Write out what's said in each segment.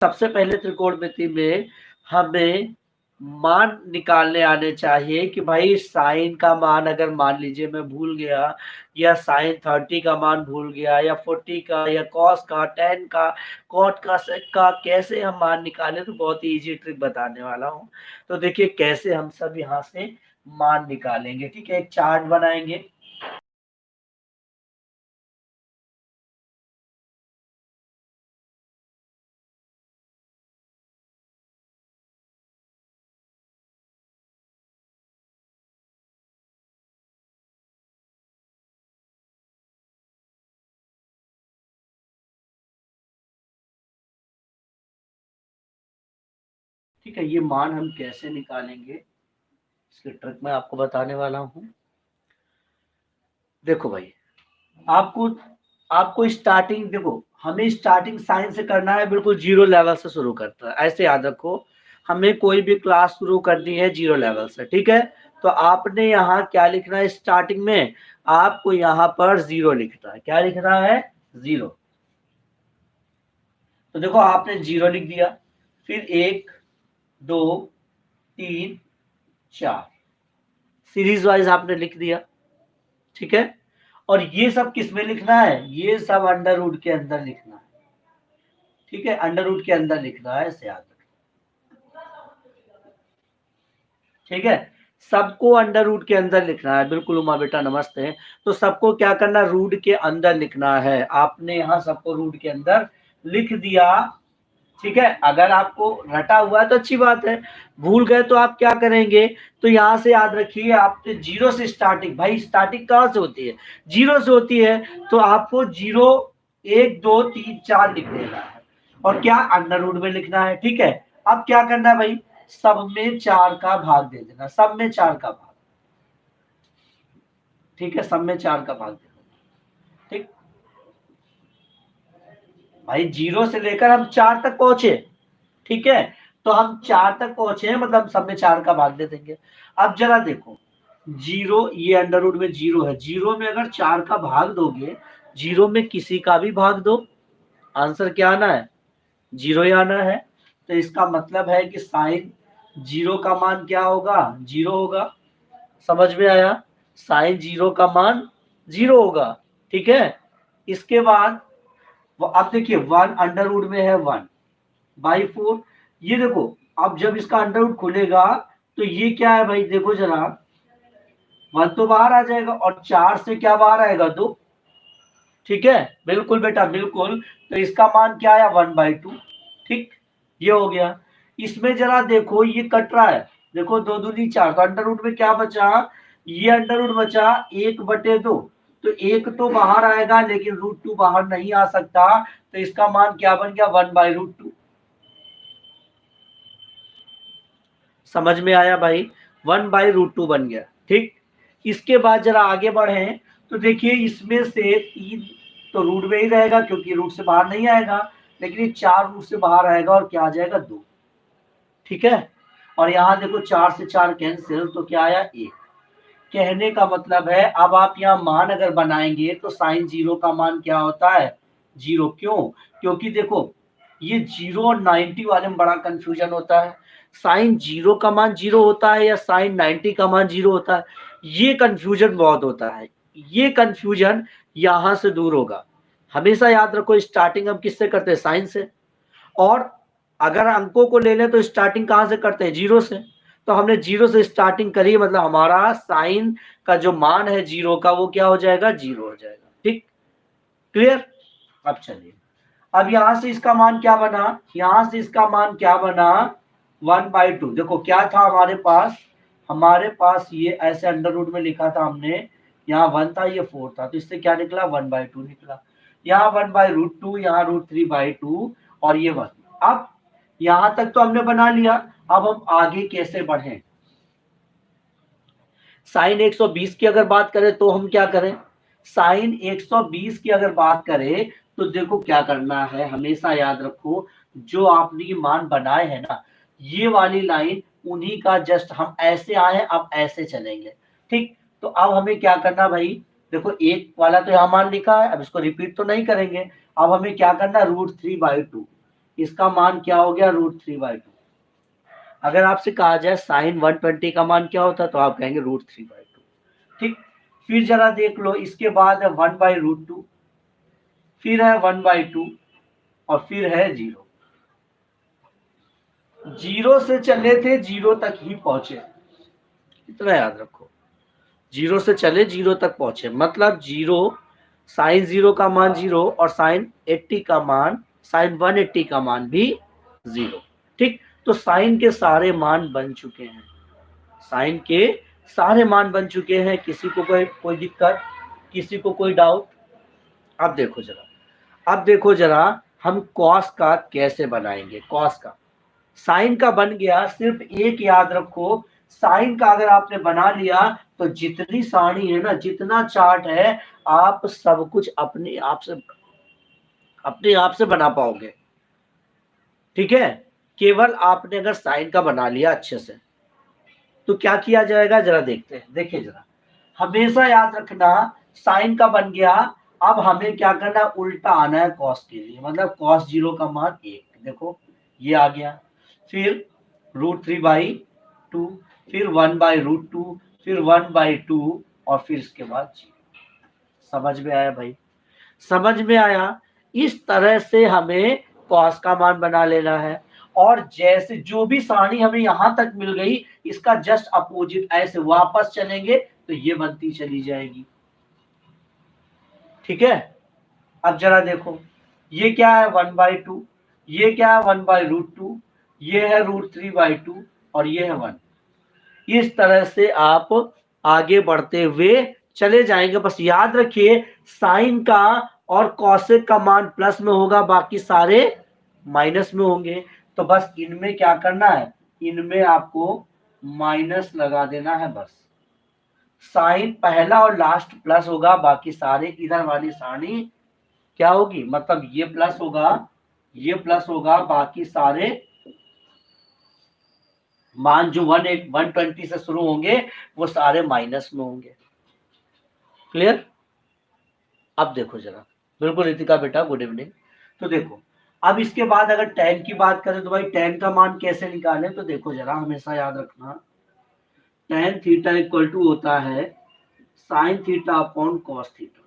सबसे पहले त्रिकोणमिति में हमें मान निकालने आने चाहिए कि भाई साइन का मान अगर मान लीजिए मैं भूल गया या साइन 30 का मान भूल गया या 40 का या कॉस का 10 का कॉट का सेक का कैसे हम मान निकालें, तो बहुत ही इजी ट्रिक बताने वाला हूँ। तो देखिए कैसे हम सब यहाँ से मान निकालेंगे। ठीक है, एक चार्ट बनाएंगे। ठीक है, ये मान हम कैसे निकालेंगे इसकी ट्रिक मैं आपको बताने वाला हूँ। देखो भाई, आपको आपको स्टार्टिंग, देखो हमें स्टार्टिंग साइन से करना है, बिल्कुल जीरो लेवल से शुरू करता है। ऐसे याद रखो, हमें कोई भी क्लास शुरू करनी है जीरो लेवल से। ठीक है, तो आपने यहाँ क्या लिखना है, स्टार्टिंग में आपको यहाँ पर जीरो लिखना है। क्या लिखना है, जीरो। तो देखो आपने जीरो लिख दिया, फिर 1 2 3 4 सीरीज वाइज आपने लिख दिया। ठीक है, और ये सब किस में लिखना है, ये सब अंडर रूट के अंदर लिखना है। ठीक है, अंडर रूट के अंदर लिखना है, ऐसे याद रखना। ठीक है, सबको अंडर रूट के अंदर लिखना है। बिल्कुल उमा बेटा नमस्ते। तो सबको क्या करना, रूट के अंदर लिखना है। आपने यहाँ सबको रूट के अंदर लिख दिया। ठीक है, अगर आपको रटा हुआ है तो अच्छी बात है, भूल गए तो आप क्या करेंगे, तो यहां से याद रखिए आपने जीरो से स्टार्टिंग, भाई स्टार्टिंग कहां से होती है, जीरो से होती है। तो आपको जीरो 1 2 3 4 लिख देना है और क्या अंडर रूट में लिखना है। ठीक है, अब क्या करना है भाई, सब में 4 का भाग दे देना, सब में 4 का भाग। ठीक है, सब में 4 का भाग दे देना। ठीक भाई, जीरो से लेकर हम 4 तक पहुंचे। ठीक है, तो हम 4 तक पहुंचे हैं, मतलब सब में 4 का भाग दे देंगे। अब जरा देखो, जीरो ये अंडर रूट में जीरो है, जीरो में अगर 4 का भाग दोगे, जीरो में किसी का भी भाग दो, आंसर क्या आना है, जीरो ही आना है। तो इसका मतलब है कि साइन जीरो का मान क्या होगा, जीरो होगा। समझ में आया, साइन जीरो का मान जीरो होगा। ठीक है, इसके बाद अब देखिए 1 अंडर रूट में है 1/4। ये देखो, अब जब इसका अंडर रूट खुलेगा तो ये क्या है भाई, देखो जरा, 1 तो बाहर आ जाएगा और 4 से क्या बाहर आएगा, 2। ठीक है, बिल्कुल बेटा बिल्कुल। तो इसका मान क्या आया, 1/2। ठीक, ये हो गया। इसमें जरा देखो ये कट रहा है, देखो 2 दूनी 4, तो अंडर रूट में क्या बचा, ये अंडर रूट बचा 1/2। तो 1 तो बाहर आएगा लेकिन √2 बाहर नहीं आ सकता, तो इसका मान क्या बन गया, 1/√2। समझ में आया भाई, 1/√2 बन गया। ठीक, इसके बाद जरा आगे बढ़े तो देखिए इसमें से 3 तो रूट में ही रहेगा क्योंकि रूट से बाहर नहीं आएगा, लेकिन ये 4 रूट से बाहर आएगा और क्या आ जाएगा, 2। ठीक है, और यहाँ देखो 4 से 4 कैंसिल, तो क्या आया, 1। कहने का मतलब है अब आप यहाँ मान अगर बनाएंगे तो साइन जीरो का मान क्या होता है, जीरो। क्यों, क्योंकि देखो ये 0 और 90 वाले में बड़ा कंफ्यूजन होता है, साइन जीरो का मान जीरो होता है या साइन 90 का मान जीरो होता है, ये कंफ्यूजन बहुत होता है। ये कंफ्यूजन यहां से दूर होगा। हमेशा याद रखो, स्टार्टिंग हम किससे करते हैं, साइन से। और अगर अंकों को ले लें तो स्टार्टिंग कहां से करते हैं, जीरो से। तो हमने जीरो से स्टार्टिंग करी, मतलब हमारा साइन का जो मान है जीरो का वो क्या हो जाएगा, जीरो हो जाएगा। ठीक, क्लियर। अब चलिए, अब यहां से इसका मान क्या बना, यहां से इसका मान क्या बना, 1/2। देखो क्या था हमारे पास ये ऐसे अंडर रूट में लिखा था हमने, यहाँ 1 था ये 4 था, तो इससे क्या निकला, 1/2 निकला। यहाँ 1/√2, यहाँ √3/2 और ये 1। अब यहां तक तो हमने बना लिया, अब हम आगे कैसे बढ़े। साइन 120 की अगर बात करें तो हम क्या करें, साइन 120 की अगर बात करें तो देखो क्या करना है, हमेशा याद रखो जो आपने ये मान बनाए हैं ना, ये वाली लाइन उन्हीं का जस्ट हम ऐसे आए हैं, अब ऐसे चलेंगे। ठीक, तो अब हमें क्या करना भाई, देखो एक वाला तो यहाँ मान लिखा है, अब इसको रिपीट तो नहीं करेंगे। अब हमें क्या करना, √3/2। इसका मान क्या हो गया √3/2। अगर आपसे कहा जाए साइन 120 का मान क्या होता है तो आप कहेंगे √3/2। ठीक, फिर जरा देख लो, इसके बाद है 1/√2, फिर है 1/2 और फिर है 0। 0 से चले थे 0 तक ही पहुंचे, इतना याद रखो। 0 से चले 0 तक पहुंचे, मतलब 0, साइन 0 का मान 0 और साइन 80 का मान, साइन 180 का मान भी 0। ठीक, तो साइन के सारे मान बन चुके हैं, साइन के सारे मान बन चुके हैं। किसी को कोई दिक्कत, किसी को कोई डाउट? अब देखो जरा, अब देखो जरा हम कॉस का कैसे बनाएंगे। कॉस का, साइन का बन गया, सिर्फ एक याद रखो, साइन का अगर आपने बना लिया तो जितनी सारणी है ना, जितना चार्ट है, आप सब कुछ अपने आप से बना पाओगे। ठीक है, केवल आपने अगर साइन का बना लिया अच्छे से तो क्या किया जाएगा जरा देखते हैं। देखिए जरा, हमेशा याद रखना, साइन का बन गया, अब हमें क्या करना, उल्टा आना है कॉस के लिए, मतलब कॉस 0 का मान 1, देखो ये आ गया। फिर √3/2, फिर 1/√2, फिर 1/2 और फिर इसके बाद 0। समझ में आया भाई? समझ में आया? इस तरह से हमें कॉस का मान बना लेना है। और जैसे जो भी सारणी हमें यहां तक मिल गई, इसका जस्ट अपोजिट ऐसे वापस चलेंगे तो ये बनती चली जाएगी। ठीक है, अब जरा देखो, ये क्या है 1/2, ये क्या है 1/√2, ये है √3/2 और ये है 1। इस तरह से आप आगे बढ़ते हुए चले जाएंगे। बस याद रखिए, साइन का और कॉसेक का मान प्लस में होगा, बाकी सारे माइनस में होंगे। तो बस इनमें क्या करना है, इनमें आपको माइनस लगा देना है बस। साइन पहला और लास्ट प्लस होगा, बाकी सारे इधर वाली सारणी क्या होगी, मतलब ये प्लस होगा, ये प्लस होगा, बाकी सारे मान जो 120 से शुरू होंगे वो सारे माइनस में होंगे। क्लियर? अब देखो जरा, बिल्कुल रितिका बेटा, गुड इवनिंग। तो देखो, अब इसके बाद अगर tan की बात करें तो भाई tan का मान कैसे निकालें, तो देखो जरा, हमेशा याद रखना, tan थीटा इक्वल टू होता है sine theta upon cos theta.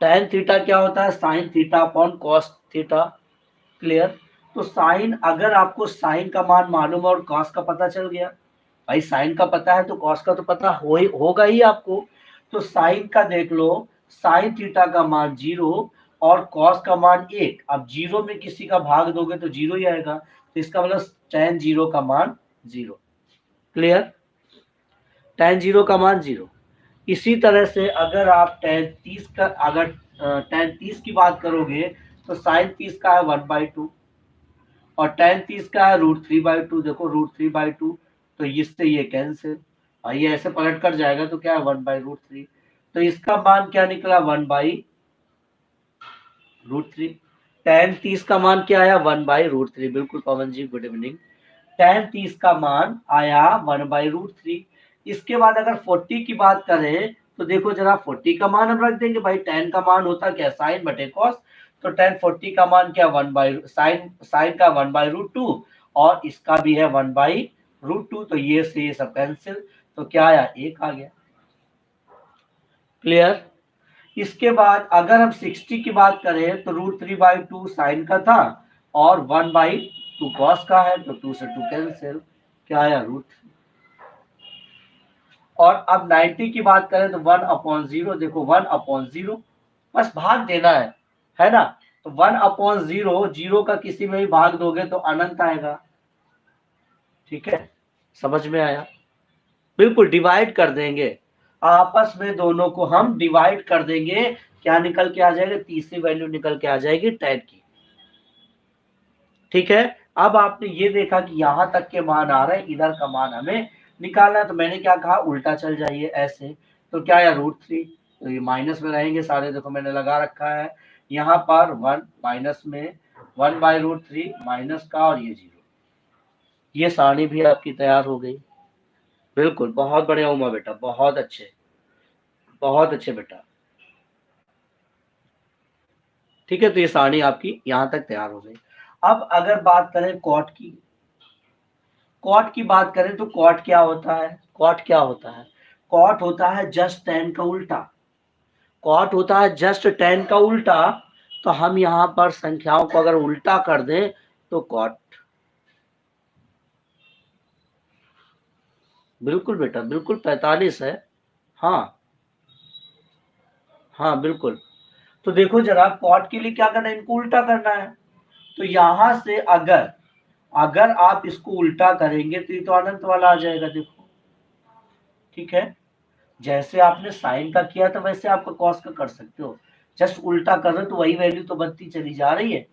tan theta क्या होता है, sine theta upon cos theta. Clear? तो साइन, अगर आपको साइन का मान मालूम और कॉस का पता चल गया, भाई साइन का पता है तो कॉस का तो पता होगा ही आपको। तो साइन का देख लो, साइन थीटा का मान 0 और कॉस का मान 1। अब 0 में किसी का भाग दोगे तो 0 ही आएगा, तो इसका मतलब tan 0 का मान 0। क्लियर? tan 0 का मान 0। इसी तरह से अगर आप tan 30 का, अगर tan 30 की बात करोगे तो साइन 30 का है 1/2 और tan 30 का है √3/2। देखो √3/2, तो इससे ये कैंसिल और ये ऐसे पलट कर जाएगा, तो क्या है 1/√3। तो इसका मान क्या निकला 1/√3। tan 30 का मान क्या आया 1/√3। बिल्कुल पवन जी, गुड इवनिंग। tan 30 का मान आया 1/√3। इसके बाद अगर 40 की बात करें तो देखो जरा, 40 का मान हम रख देंगे, भाई tan का मान होता क्या, साइन बटे कॉस। तो tan 40 का मान क्या, साइन का 1/√2 और इसका भी है 1/√2, तो ये से ये सब कैंसिल, तो क्या आया 1 आ गया। क्लियर? इसके बाद अगर हम 60 की बात करें तो √3/2 साइन का था और 1/2 कॉस का है, तो 2 से 2 कैंसिल, क्या आया √3। और अब 90 की बात करें तो 1/0, देखो 1/0, बस भाग देना है ना। तो 1/0, 0 का किसी में भी भाग दोगे तो अनंत आएगा। ठीक है, समझ में आया? बिल्कुल डिवाइड कर देंगे, आपस में दोनों को हम डिवाइड कर देंगे, क्या निकल के आ जाएगा, तीसरी वैल्यू निकल के आ जाएगी tan की। ठीक है, अब आपने ये देखा कि यहां तक के मान आ रहे हैं, इधर का मान हमें निकालना है, तो मैंने क्या कहा, उल्टा चल जाइए ऐसे। तो क्या है √3, तो ये माइनस में रहेंगे सारे, देखो मैंने लगा रखा है यहाँ पर 1 माइनस में 1/√3 माइनस का और ये 0। ये सारणी भी आपकी तैयार हो गई। बिल्कुल, बहुत बढ़िया उमा बेटा, बहुत अच्छे, बहुत अच्छे बेटा। ठीक है, तो ये सारणी आपकी यहाँ तक तैयार हो गई। अब अगर बात करें कॉट की, कॉट की बात करें तो कॉट क्या होता है? कॉट क्या होता है? कॉट होता है जस्ट tan का उल्टा। कॉट होता है जस्ट tan का उल्टा। तो हम यहाँ पर संख्याओं को अगर उल्टा कर दें तो कॉट। बिल्कुल बेटा, बिल्कुल 45 है। हाँ हाँ बिल्कुल। तो देखो जरा, कॉट के लिए क्या करना है, इनको उल्टा करना है। तो यहां से अगर अगर आप इसको उल्टा करेंगे तो ये तो अनंत वाला आ जाएगा, देखो। ठीक है, जैसे आपने साइन का किया था वैसे आपका कॉस का कर सकते हो। जस्ट उल्टा कर रहे हो तो वही वैल्यू तो बनती चली जा रही है,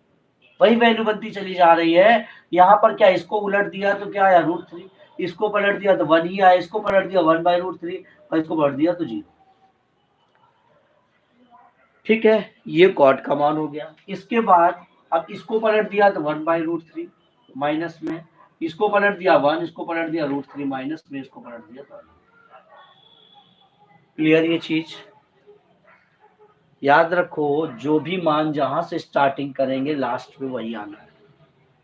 वही वैल्यू बनती चली जा रही है। यहाँ पर क्या, इसको उलट दिया तो क्या आया, √3। इसको पलट दिया तो 1 ही आया, इसको पलट दिया 1/√3 और इसको पलट दिया तो 0। ठीक है, ये कॉट का मान हो गया। इसके बाद अब इसको पलट दिया तो 1/√3 माइनस में, इसको पलट दिया 1, इसको पलट दिया √3 माइनस में, इसको पलट दिया तो। क्लियर ये चीज? याद रखो, जो भी मान जहां से स्टार्टिंग करेंगे लास्ट में वही आना है।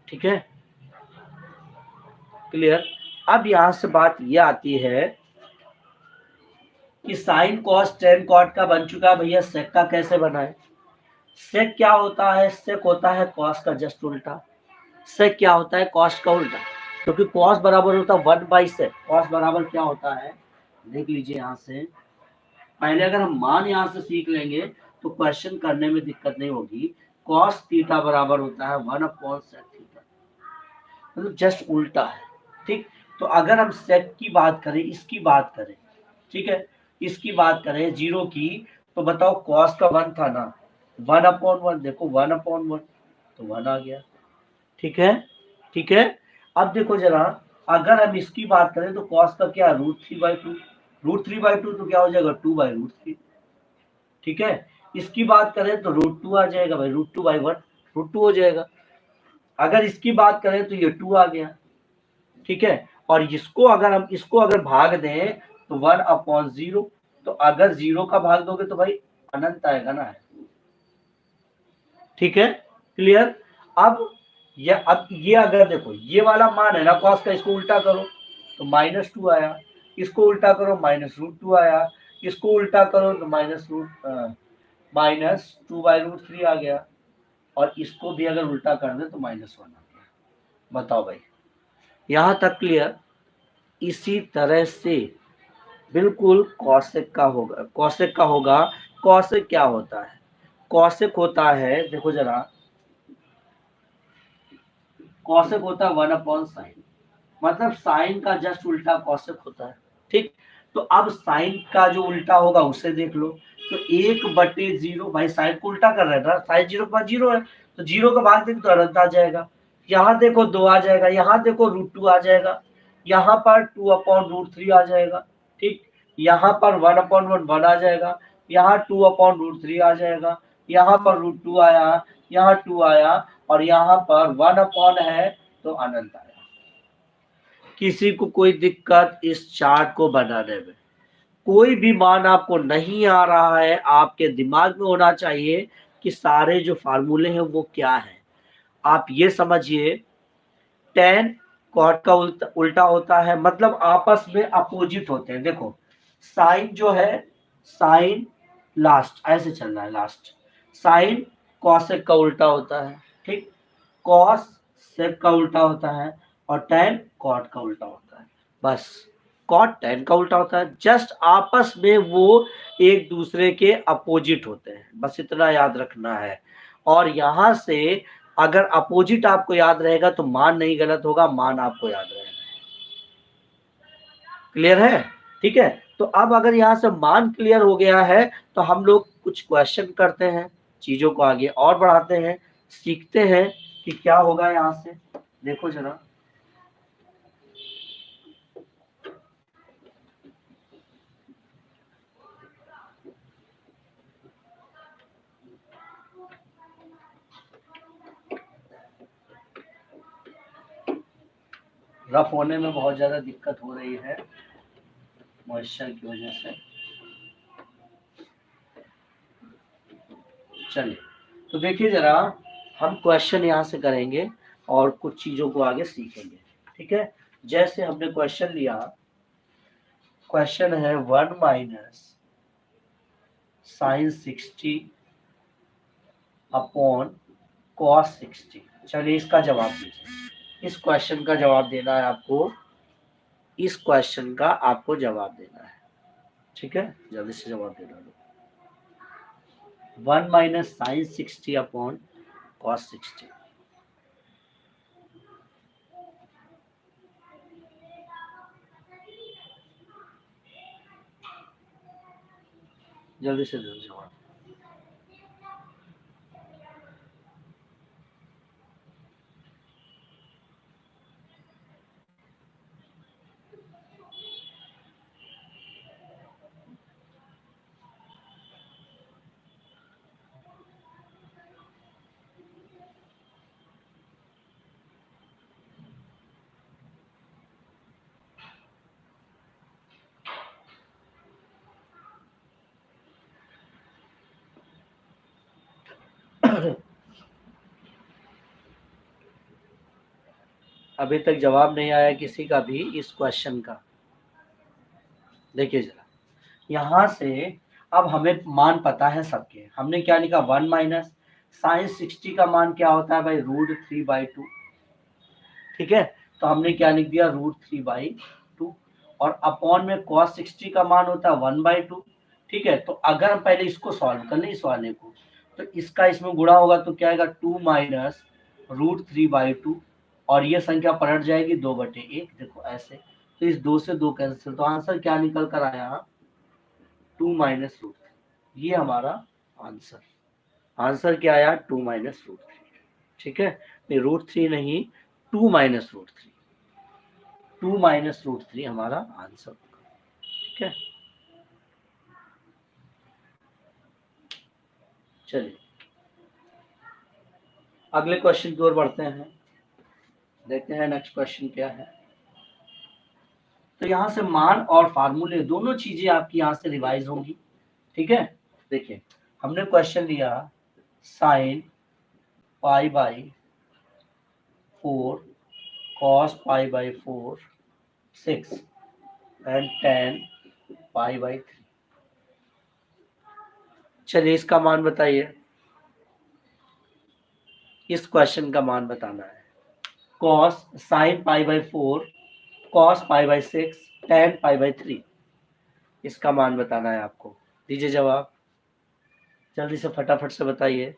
ठीक है, क्लियर? अब यहां से बात ये आती है कि साइन कॉस टेन कॉट का बन चुका है भैया, सेक का कैसे बनाए? सेक क्या होता है? सेक होता है कॉस का जस्ट उल्टा। सेक क्या होता है? कॉस का उल्टा। क्योंकि कॉस बराबर होता है 1/सेक। कॉस बराबर क्या होता है, देख लीजिए यहाँ से। पहले अगर हम मान यहाँ से सीख लेंगे तो क्वेश्चन करने में दिक्कत नहीं होगी। कॉस थीटा बराबर होता है 1/सेक थीटा, मतलब जस्ट उल्टा है। ठीक, तो अगर हम सेक की बात करें, इसकी बात करें, ठीक है, इसकी बात करें 0 की, तो बताओ कॉस का 1 था ना, 1/1, देखो 1/1 तो 1 आ गया। ठीक है, ठीक है। अब देखो जरा, अगर हम इसकी बात करें तो कॉस का क्या, √3/2। √3/2 तो क्या हो जाएगा, 2/√3। ठीक है, इसकी बात करें तो √2 आ जाएगा भाई, √2/1 √2 हो जाएगा। अगर इसकी बात करें तो ये 2 आ गया। ठीक है, और इसको अगर भाग दें तो 1/0। तो अगर 0 का भाग दोगे तो भाई अनंत आएगा ना। ठीक है, क्लियर? अब ये अगर देखो, ये वाला मान है ना कॉस का, इसको उल्टा करो तो -2 आया, इसको उल्टा करो -√2 आया, इसको उल्टा करो तो -2/√3 आ गया, और इसको भी अगर उल्टा कर दे तो -1 आ गया। बताओ भाई, यहां तक क्लियर? इसी तरह से बिल्कुल कॉसेक का होगा। कॉसेक का होगा। कॉसेक क्या होता है? कॉसेक होता है, देखो जरा, कॉसेक होता है 1/sin, मतलब साइन का जस्ट उल्टा कॉसेक होता है। ठीक, तो अब साइन का जो उल्टा होगा उसे देख लो। तो 1/0, भाई साइन को उल्टा कर रहे हैं ना, साइन 0 के बाद 0 है, तो 0 का भाग देंगे तो अनंत आ जाएगा। यहाँ देखो 2 आ जाएगा, यहाँ देखो √2 आ जाएगा, यहाँ पर 2/√3 आ जाएगा। ठीक, यहाँ पर 1/1 आ जाएगा, यहाँ 2/√3 आ जाएगा, यहाँ पर √2 आया, यहाँ 2 आया, और यहाँ पर 1 है तो अनंत आया। किसी को कोई दिक्कत इस चार्ट को बनाने में? कोई भी मान आपको नहीं आ रहा है, आपके दिमाग में होना चाहिए कि सारे जो फार्मूले हैं वो क्या है। आप ये समझिए, tan कॉट का उल्टा होता है, मतलब आपस में अपोजिट होते हैं। देखो साइन जो है, साइन लास्ट ऐसे चल रहा है, लास्ट साइन कॉसेक का उल्टा होता है। ठीक, कॉस सेक का उल्टा होता है, और tan कॉट का उल्टा होता है। बस कॉट tan का उल्टा होता है, जस्ट आपस में वो एक दूसरे के अपोजिट होते हैं, बस इतना याद रखना है। और यहां से अगर अपोजिट आपको याद रहेगा तो मान नहीं गलत होगा, मान आपको याद रहेगा। क्लियर है? ठीक है, तो अब अगर यहाँ से मान क्लियर हो गया है तो हम लोग कुछ क्वेश्चन करते हैं, चीजों को आगे और बढ़ाते हैं, सीखते हैं कि क्या होगा यहाँ से। देखो जरा, रफ होने में बहुत ज्यादा दिक्कत हो रही है मॉइस्चर की वजह से। चलिए, तो देखिए जरा, हम क्वेश्चन यहाँ से करेंगे और कुछ चीजों को आगे सीखेंगे। ठीक है, जैसे हमने क्वेश्चन लिया, क्वेश्चन है 1 माइनस साइन 60 अपॉन कॉस 60। चलिए इसका जवाब दीजिए। इस क्वेश्चन का जवाब देना है आपको, इस क्वेश्चन का आपको जवाब देना है। ठीक है, जल्दी से जवाब दे डालो। 1 माइनस साइन 60 अपॉन कॉस 60। जल्दी से दो जवाब। अभी तक जवाब नहीं आया किसी का भी इस क्वेश्चन का। देखिए जरा, यहां से अब हमें मान पता है सबके। हमने क्या लिखा, 1 माइनस साइन 60 का मान क्या होता है भाई, √3/2। ठीक है, तो हमने क्या लिख दिया, √3/2। और अपॉन में cos 60 का मान होता है 1/2। ठीक है, तो अगर हम पहले इसको सॉल्व कर लें इस वाले को, तो इसका इसमें गुणा होगा तो क्या आएगा, 2 माइनस √3/2, और ये संख्या पलट जाएगी 2/1। देखो ऐसे, तो इस 2 से 2 कैंसिल, तो आंसर क्या निकल कर आया, 2 माइनस √3। ये हमारा आंसर, आंसर क्या आया, 2 माइनस √3। ठीक है, √3 नहीं, 2 माइनस √3, 2 माइनस √3 हमारा आंसर होगा। ठीक है, चलिए अगले क्वेश्चन की ओर बढ़ते हैं, देखते हैं नेक्स्ट क्वेश्चन क्या है। तो यहाँ से मान और फार्मूले दोनों चीजें आपकी यहाँ से रिवाइज होंगी। ठीक है, देखिए हमने क्वेश्चन लिया साइन π/4 cos π/4 6 एंड tan π/3। चलिए इसका मान बताइए, इस क्वेश्चन का मान बताना है। cos sin π/4 cos π/6 tan π/3, इसका मान बताना है आपको। दीजिए जवाब, जल्दी से फटाफट से बताइए।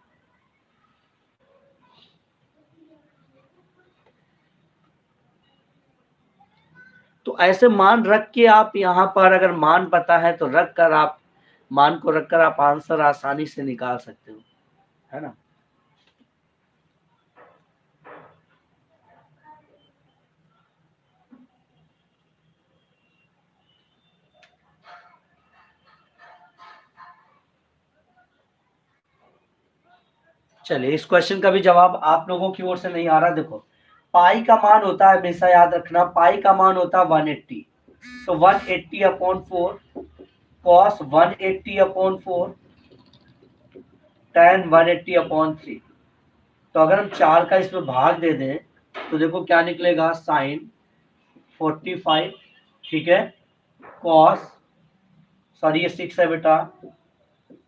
तो ऐसे मान रख के आप यहाँ पर, अगर मान पता है तो रख कर आप मान को रखकर आप आंसर आसानी से निकाल सकते हो, है ना। चलिए इस क्वेश्चन का भी जवाब आप लोगों की ओर से नहीं आ रहा। देखो, पाई का मान होता है, हमेशा याद रखना, पाई का मान होता है 180। तो 180/4 cos 180/4 tan 180/3। तो अगर हम 4 का इसमें भाग दे दें तो देखो क्या निकलेगा, साइन 45, ठीक है, कॉस, सॉरी ये 6 है बेटा,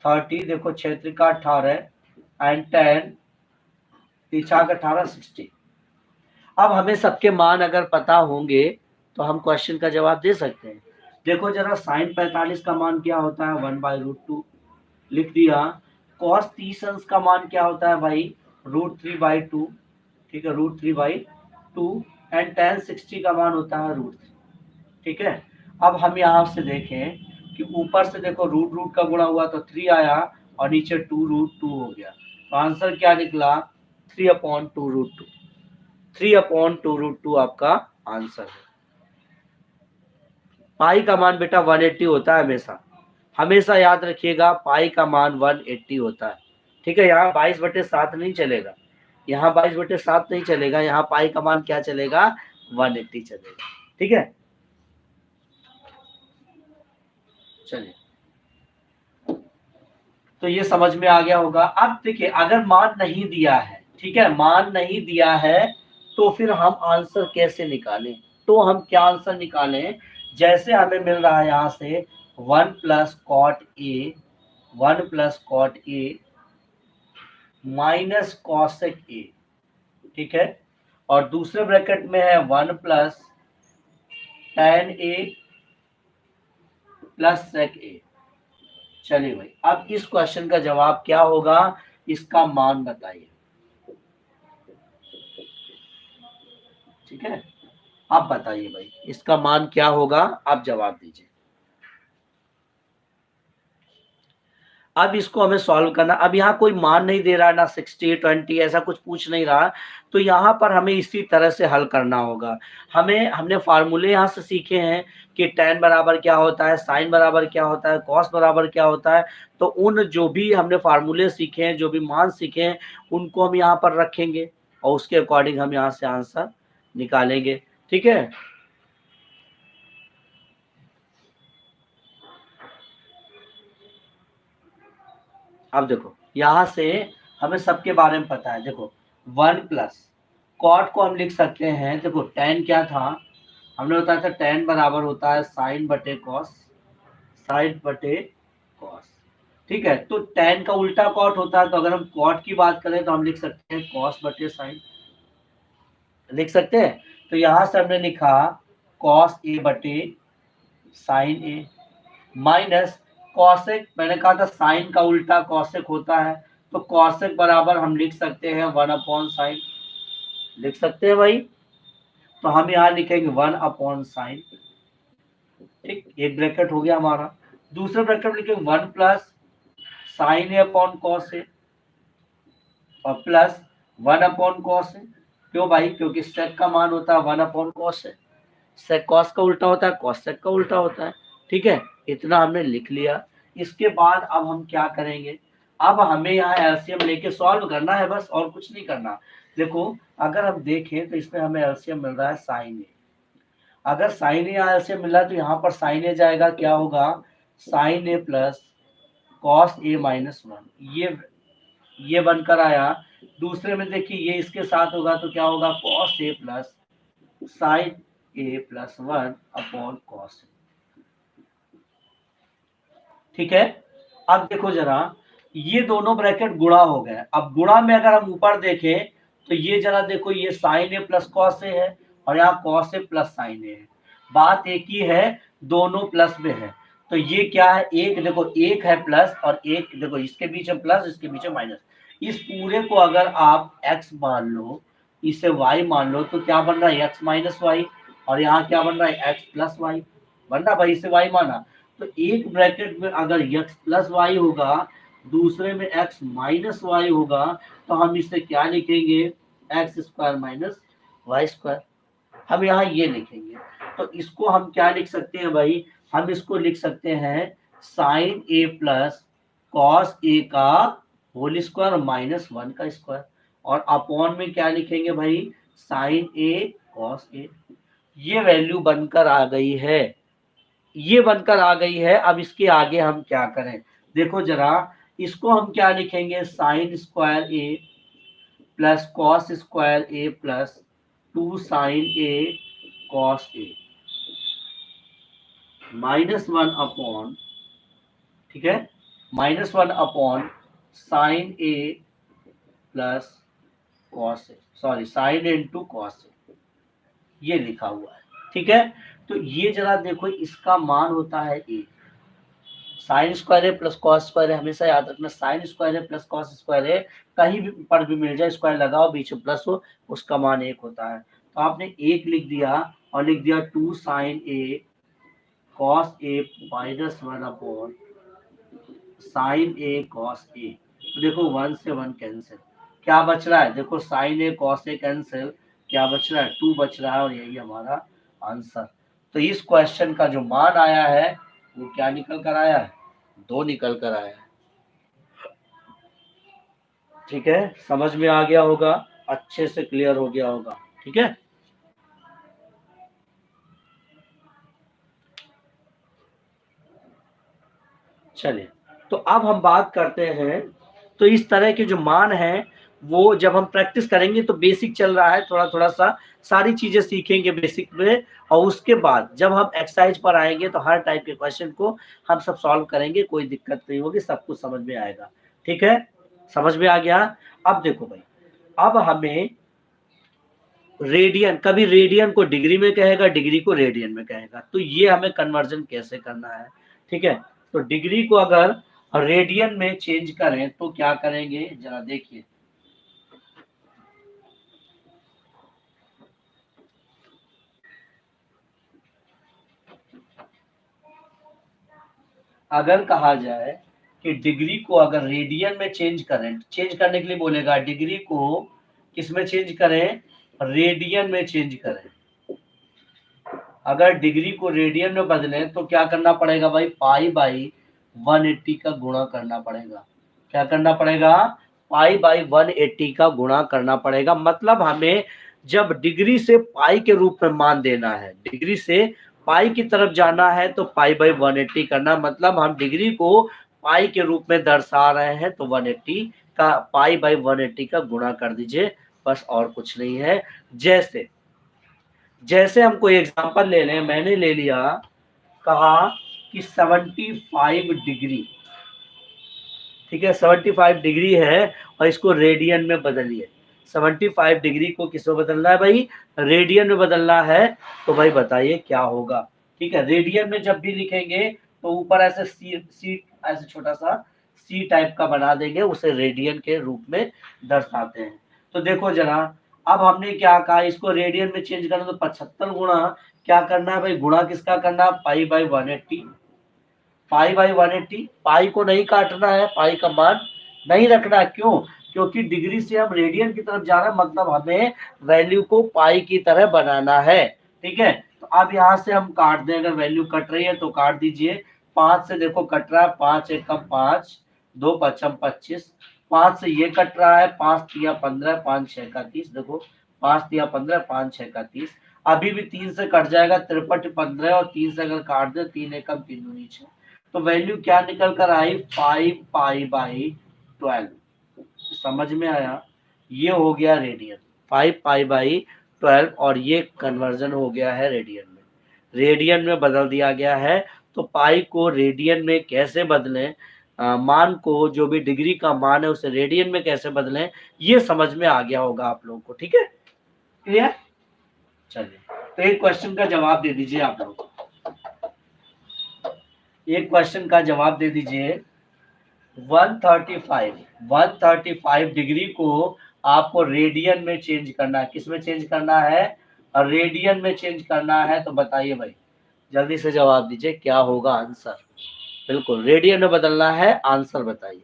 30, देखो 6 का 18 एंड 10 3 का 18 60। अब हमें सबके मान अगर पता होंगे तो हम क्वेश्चन का जवाब दे सकते हैं। देखो जरा, साइन 45 का मान क्या होता है, 1/√2 लिख दिया। कॉस 30 अंश का मान क्या होता है भाई, √3/2, ठीक है, √3/2 एंड tan 60 का मान होता है √3। ठीक है, अब हम यहाँ से देखें कि ऊपर से देखो रूट रूट का गुणा हुआ तो 3 आया और नीचे 2√2 हो गया। तो आंसर क्या निकला, 3/2√2। 3/2√2 आपका आंसर है। पाई का मान बेटा 180 होता है हमेशा, हमेशा याद रखिएगा, पाई का मान 180 होता है। ठीक है, यहाँ 22/7 नहीं चलेगा, यहाँ 22/7 नहीं चलेगा, यहाँ पाई का मान क्या चलेगा, 180 चलेगा। ठीक है, चलिए तो ये समझ में आ गया होगा। अब देखिए अगर मान नहीं दिया है, ठीक है, मान नहीं दिया है तो फिर हम आंसर कैसे निकालें? तो हम क्या आंसर निकालें? जैसे हमें मिल रहा है यहां से 1 plus cot A, 1 plus cot A minus cosec A, ठीक है, और दूसरे ब्रैकेट में है 1 plus tan A plus sec A. चलिए भाई, अब इस क्वेश्चन का जवाब क्या होगा, इसका मान बताइए। ठीक है, आप बताइए भाई इसका मान क्या होगा, आप जवाब दीजिए। अब इसको हमें सॉल्व करना। अब यहाँ कोई मान नहीं दे रहा ना, 60 20 ऐसा कुछ पूछ नहीं रहा, तो यहाँ पर हमें इसी तरह से हल करना होगा। हमने फार्मूले यहाँ से सीखे हैं कि tan बराबर क्या होता है, sin बराबर क्या होता है, cos बराबर क्या होता है। तो उन जो भी हमने फार्मूले सीखे हैं, जो भी मान सीखे हैं, उनको हम यहाँ पर रखेंगे और उसके अकॉर्डिंग हम यहाँ से आंसर निकालेंगे। ठीक है, अब देखो यहां से हमें सबके बारे में पता है। देखो 1 प्लस कॉट को हम लिख सकते हैं, देखो tan क्या था, हमने बताया था tan बराबर होता है साइन बटे कॉस, साइन बटे कॉस। ठीक है, तो tan का उल्टा कॉट होता है, तो अगर हम कॉट की बात करें तो हम लिख सकते हैं कॉस बटे साइन, लिख सकते हैं। तो यहां से हमने लिखा कॉस ए बटे साइन ए माइनस कॉसेक, मैंने कहा था साइन का उल्टा कॉसेक होता है, तो कॉसेक बराबर हम लिख सकते हैं 1 अपॉन साइन, लिख सकते हैं भाई। तो हम यहाँ लिखेंगे 1 अपॉन साइन। ठीक, एक ब्रैकेट हो गया हमारा। दूसरे ब्रैकेट में लिखेंगे 1 plus sign A upon cos A और प्लस 1 अपॉन कॉस ए। क्यों भाई? क्योंकि सेक का मान होता है 1 upon cos A, sec cos का उल्टा होता है, कॉस सेक का उल्टा होता है। ठीक है, इतना हमने लिख लिया। इसके बाद अब हम क्या करेंगे, अब हमें यहाँ एलसीएम लेके सॉल्व करना है, बस और कुछ नहीं करना। देखो अगर हम देखें तो इसमें हमें एलसीएम मिल रहा है साइन ए। अगर साइन ए यहाँ एलसीएम मिल रहा है तो यहाँ पर साइन ए जाएगा, क्या होगा, sign A plus cos A minus 1, ये बनकर आया। दूसरे में देखिए ये इसके साथ होगा तो क्या होगा, cos A plus sign A plus 1 upon cos. ठीक है, अब देखो जरा, ये दोनों ब्रैकेट गुणा हो गए। अब गुणा में अगर हम ऊपर देखें तो ये जरा देखो, ये sign A plus cos A है और यहाँ कॉस ए प्लस साइन ए है। बात एक ही है, दोनों प्लस में है। तो ये क्या है, एक देखो, एक है प्लस और एक देखो, इसके बीच में प्लस, इसके बीच में माइनस। इस पूरे को अगर आप x मान लो, इसे y मान लो, तो क्या बन रहा है, x माइनस वाई, और यहाँ क्या बन रहा है, x प्लस वाई बन रहा भाई, इसे y माना। तो एक ब्रैकेट में अगर x प्लस वाई होगा, दूसरे में x माइनस वाई होगा, तो हम इसे क्या लिखेंगे, x square minus y square. हम यहाँ ये लिखेंगे। तो इसको हम क्या लिख सकते हैं भाई, हम इसको लिख सकते हैं sign A plus cos A का होल स्क्वायर माइनस 1 का स्क्वायर, और अपॉन में क्या लिखेंगे भाई, साइन ए कॉस ए। ये वैल्यू बनकर आ गई है, ये बनकर आ गई है। अब इसके आगे हम क्या करें, देखो जरा, इसको हम क्या लिखेंगे, sine square A plus cos square A plus 2 sign A cos A minus 1 upon, ठीक है, minus 1 upon sine A plus cos A, sorry sine A into cos A, ये लिखा हुआ है। ठीक है, तो ये जरा देखो, इसका मान होता है ए। साइन स्क्वायर है प्लस कॉस स्क्वायर है, हमेशा याद रखना, साइन स्क्वायर है प्लस कॉस स्क्वायर है, कहीं भी पर भी मिल जाए स्क्वायर लगाओ, बीच में प्लस हो, उसका मान 1 होता है। तो आपने 1 लिख दिया और लिख दिया 2 sign A cos A minus 1 upon sine A cos A. तो देखो 1 से 1 कैंसिल, क्या बच रहा है, देखो sign A cos A cancel, क्या बच रहा है, 2 बच रहा है, और यही हमारा आंसर। तो इस क्वेश्चन का जो मान आया है वो क्या निकल कर आया है, 2 निकल कर आया है। ठीक है, समझ में आ गया होगा, अच्छे से क्लियर हो गया होगा। ठीक है, चलिए तो अब हम बात करते हैं, तो इस तरह के जो मान हैं वो जब हम प्रैक्टिस करेंगे तो बेसिक चल रहा है, थोड़ा थोड़ा सा सारी चीजें सीखेंगे बेसिक में, और उसके बाद जब हम एक्सरसाइज पर आएंगे तो हर टाइप के क्वेश्चन को हम सब सॉल्व करेंगे, कोई दिक्कत नहीं होगी, सब कुछ समझ में आएगा। ठीक है, समझ में आ गया। अब देखो भाई, अब हमें रेडियन, कभी रेडियन को डिग्री में कहेगा, डिग्री को रेडियन में कहेगा, तो ये हमें कन्वर्जन कैसे करना है। ठीक है, तो डिग्री को अगर रेडियन में चेंज करें तो क्या करेंगे जरा देखिए। अगर कहा जाए कि डिग्री को अगर रेडियन में चेंज करें, चेंज करने के लिए बोलेगा डिग्री को किस में चेंज करें, रेडियन में चेंज करें। अगर डिग्री को रेडियन में बदलें तो क्या करना पड़ेगा भाई, पाई बाई 180 का गुणा करना पड़ेगा। क्या करना पड़ेगा, पाई बाई 180 का गुणा करना पड़ेगा। मतलब हमें जब डिग्री से पाई के रूप में मान देना है, डिग्री से पाई की तरफ जाना है तो पाई बाई 180 करना, मतलब हम डिग्री को पाई के रूप में दर्शा रहे हैं तो 180 का पाई बाई 180 का गुणा कर दीजिए, बस और कुछ नहीं है। जैसे जैसे हम कोई एग्जांपल ले लें, मैंने ले लिया, कहा कि 75 डिग्री, ठीक है 75 डिग्री है और इसको रेडियन में बदलिए। 75 डिग्री को किस में बदलना है भाई, रेडियन में बदलना है। तो भाई बताइए क्या होगा। ठीक है, रेडियन में जब भी लिखेंगे तो ऊपर ऐसे सी ऐसे छोटा सा सी टाइप का बना देंगे, उसे रेडियन के रूप में दर्शाते हैं। तो देखो जरा, अब हमने क्या कहा, इसको रेडियन में चेंज करना, तो 75 गुणा क्या करना है भाई, गुणा किसका करना है, पाई बाई 180। पाई बाई 180, पाई को नहीं काटना है, पाई का मान नहीं रखना है। क्यों, क्योंकि डिग्री से हम रेडियन की तरफ जा रहे हैं, मतलब हमें वैल्यू को पाई की तरह बनाना है। ठीक है, तो अब यहाँ से हम काट दें, अगर वैल्यू कट रही है तो काट दीजिए। 5 से देखो कट रहा है, 5 एकम 5, 2 पचम 25, 5 से ये कट रहा है, 5 तिया 15, 5 6 का 30, देखो 5 तिया 15, 5 6 का 30, अभी भी 3 से कट जाएगा, 53 15, और 3 से अगर काट दे 3 एकम 3 दूनी 6, तो वैल्यू क्या निकल कर आई, 5 पाई बाई 12। समझ में आया, ये हो गया रेडियन, 5 पाई बाई 12, और ये कन्वर्जन हो गया है रेडियन में, रेडियन में बदल दिया गया है। तो पाई को रेडियन में कैसे बदलें, मान को, जो भी डिग्री का मान है उसे रेडियन में कैसे बदलें, ये समझ में आ गया होगा आप लोगों को। ठीक है, क्लियर। चलिए, तो एक क्वेश्चन का जवाब दे दीजिए आप लोग, एक क्वेश्चन का जवाब दे दीजिए। 135 डिग्री को आपको रेडियन में चेंज करना है, किस में चेंज करना है, और रेडियन में चेंज करना है। तो बताइए भाई, जल्दी से जवाब दीजिए, क्या होगा आंसर। बिल्कुल रेडियन में बदलना है, आंसर बताइए।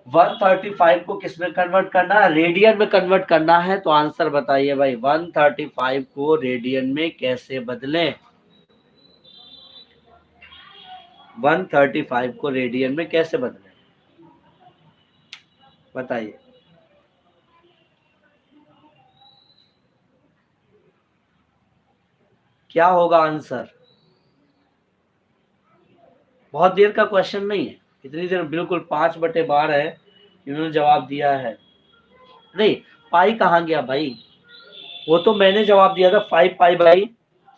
135 को किस में कन्वर्ट करना है, रेडियन में कन्वर्ट करना है, तो आंसर बताइए भाई, 135 को रेडियन में कैसे बदलें, 135 को रेडियन में कैसे बदलें, बताइए। क्या होगा आंसर। बहुत देर का क्वेश्चन नहीं है, इतनी देर, बिल्कुल 5/12 है, इन्होंने जवाब दिया है। नहीं, पाई कहाँ गया भाई, वो तो मैंने जवाब दिया था 5 पाई बाई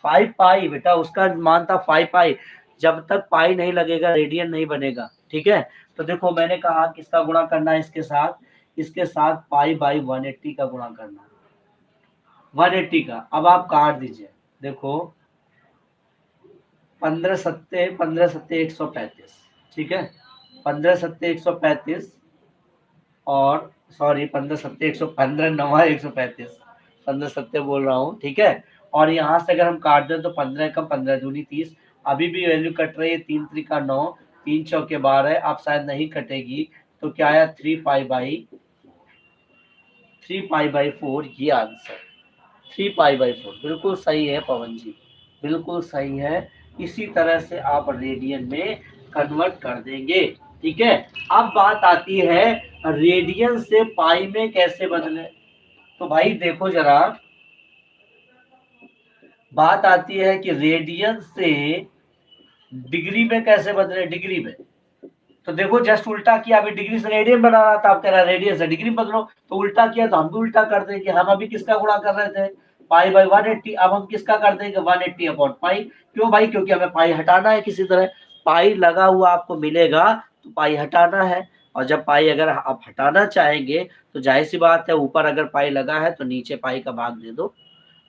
5 पाई, बेटा उसका मान था 5 पाई। जब तक पाई नहीं लगेगा रेडियन नहीं बनेगा। ठीक है, तो देखो मैंने कहा किसका गुणा करना है, इसके साथ पाई बाई 180 का गुणा करना है, 180 का। अब आप काट दीजिए, देखो 15 सत्ते 135, ठीक है, 15 सत्ते 135, और सॉरी 15 सत्ते 115, 135, 15 सत्ते बोल रहा हूँ। ठीक है, और यहाँ से अगर हम काट दें तो 15 का 15 दूनी 30, अभी भी वैल्यू कट रही है, 3 3 9, 3 चौके 12, अब शायद नहीं कटेगी, तो क्या आया 3 पाई बाई 4, ये आंसर 3 पाई बाई 4 बिल्कुल सही है पवन जी, बिल्कुल सही है। इसी तरह से आप रेडियन में कन्वर्ट कर देंगे। ठीक है, अब बात आती है रेडियन से पाई में कैसे बदले। तो भाई देखो जरा, बात आती है कि रेडियन से डिग्री में कैसे बदले, डिग्री में तो देखो जस्ट उल्टा किया, अभी डिग्री से रेडियन बना रहा था, आप कह रहा रेडियन से डिग्री बदलो, तो उल्टा किया तो हम भी उल्टा कर देंगे। हम अभी किसका गुणा कर रहे थे, पाई बाई 180, अब हम किसका कर देंगे 180 अपॉन पाई। क्यों भाई, क्योंकि हमें पाई हटाना है किसी तरह, पाई लगा हुआ आपको मिलेगा तो पाई हटाना है, और जब पाई अगर आप हटाना चाहेंगे तो जाहिर सी बात है ऊपर अगर पाई लगा है तो नीचे पाई का भाग दे दो,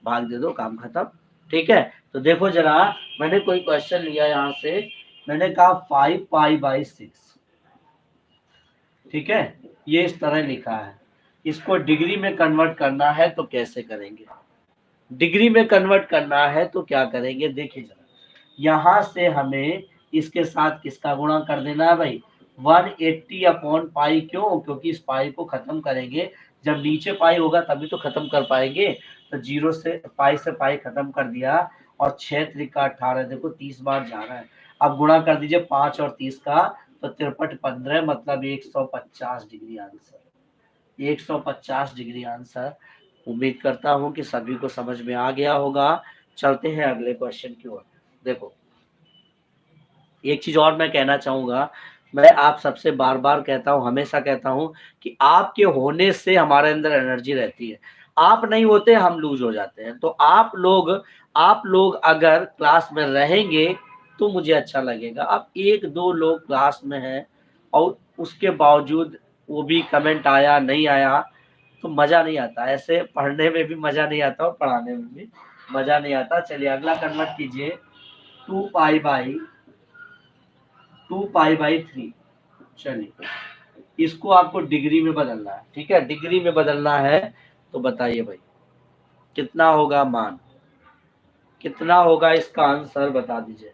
भाग दे दो, काम खत्म। ठीक है, तो देखो जरा, मैंने कोई क्वेश्चन लिया यहाँ से, मैंने कहा 5 पाई बाई 6, ठीक है, ये इस तरह लिखा है, इसको डिग्री में कन्वर्ट करना है तो कैसे करेंगे, डिग्री में कन्वर्ट करना है तो क्या करेंगे, देखिए जरा, यहां से हमें इसके साथ किसका गुणा कर देना है भाई, 180 अपॉन पाई। क्यों, क्योंकि इस पाई को खत्म करेंगे, जब नीचे पाई होगा तभी तो खत्म कर पाएंगे। तो जीरो से पाई खत्म कर दिया, और 6 त्रिका 18, देखो 30 बार जा रहा है। अब गुणा कर दीजिए 5 और 30 का, तो 63 15, मतलब 150 डिग्री आंसर, 150 डिग्री आंसर। उम्मीद करता हूं कि सभी को समझ में आ गया होगा। चलते हैं अगले क्वेश्चन की ओर। देखो, एक चीज और मैं कहना चाहूंगा, मैं आप सबसे बार बार कहता हूं, हमेशा कहता हूं कि आपके होने से हमारे अंदर एनर्जी रहती है, आप नहीं होते हम लूज हो जाते हैं। तो आप लोग अगर क्लास में रहेंगे तो मुझे अच्छा लगेगा। अब एक दो लोग क्लास में हैं और उसके बावजूद वो भी कमेंट आया नहीं आया तो मजा नहीं आता, ऐसे पढ़ने में भी मजा नहीं आता और पढ़ाने में भी मजा नहीं आता। चलिए अगला कन्वर्ट कीजिए, 2 पाई बाई 3। चलिए इसको आपको डिग्री में बदलना है, ठीक है, डिग्री में बदलना है। तो बताइए भाई कितना होगा मान, कितना होगा इसका आंसर बता दीजिए।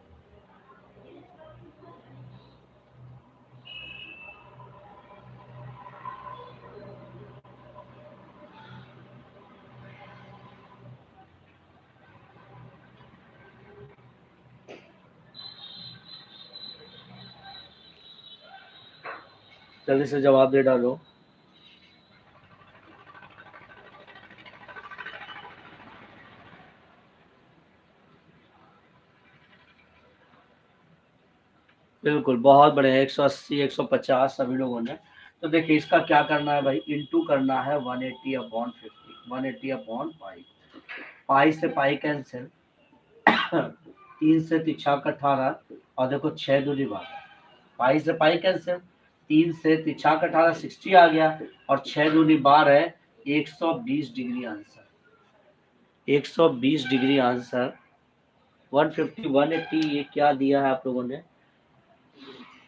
जल्दी से जवाब दे डालो। बिल्कुल, बहुत बढ़िया, 180 150 सभी लोगों ने। तो देखिए इसका क्या करना है भाई, इंटू करना है 180 अपॉन 50, 180 अपॉन पाई, पाई से पाई कैंसिल, 3 से 3 18, और देखो 6 दूनी 12, पाई से पाई कैंसिल, 3 से 3 18 60 आ गया, और 6 दूनी 12, 120 डिग्री आंसर, 120 डिग्री आंसर। 150 180 ये क्या दिया है आप लोगों ने,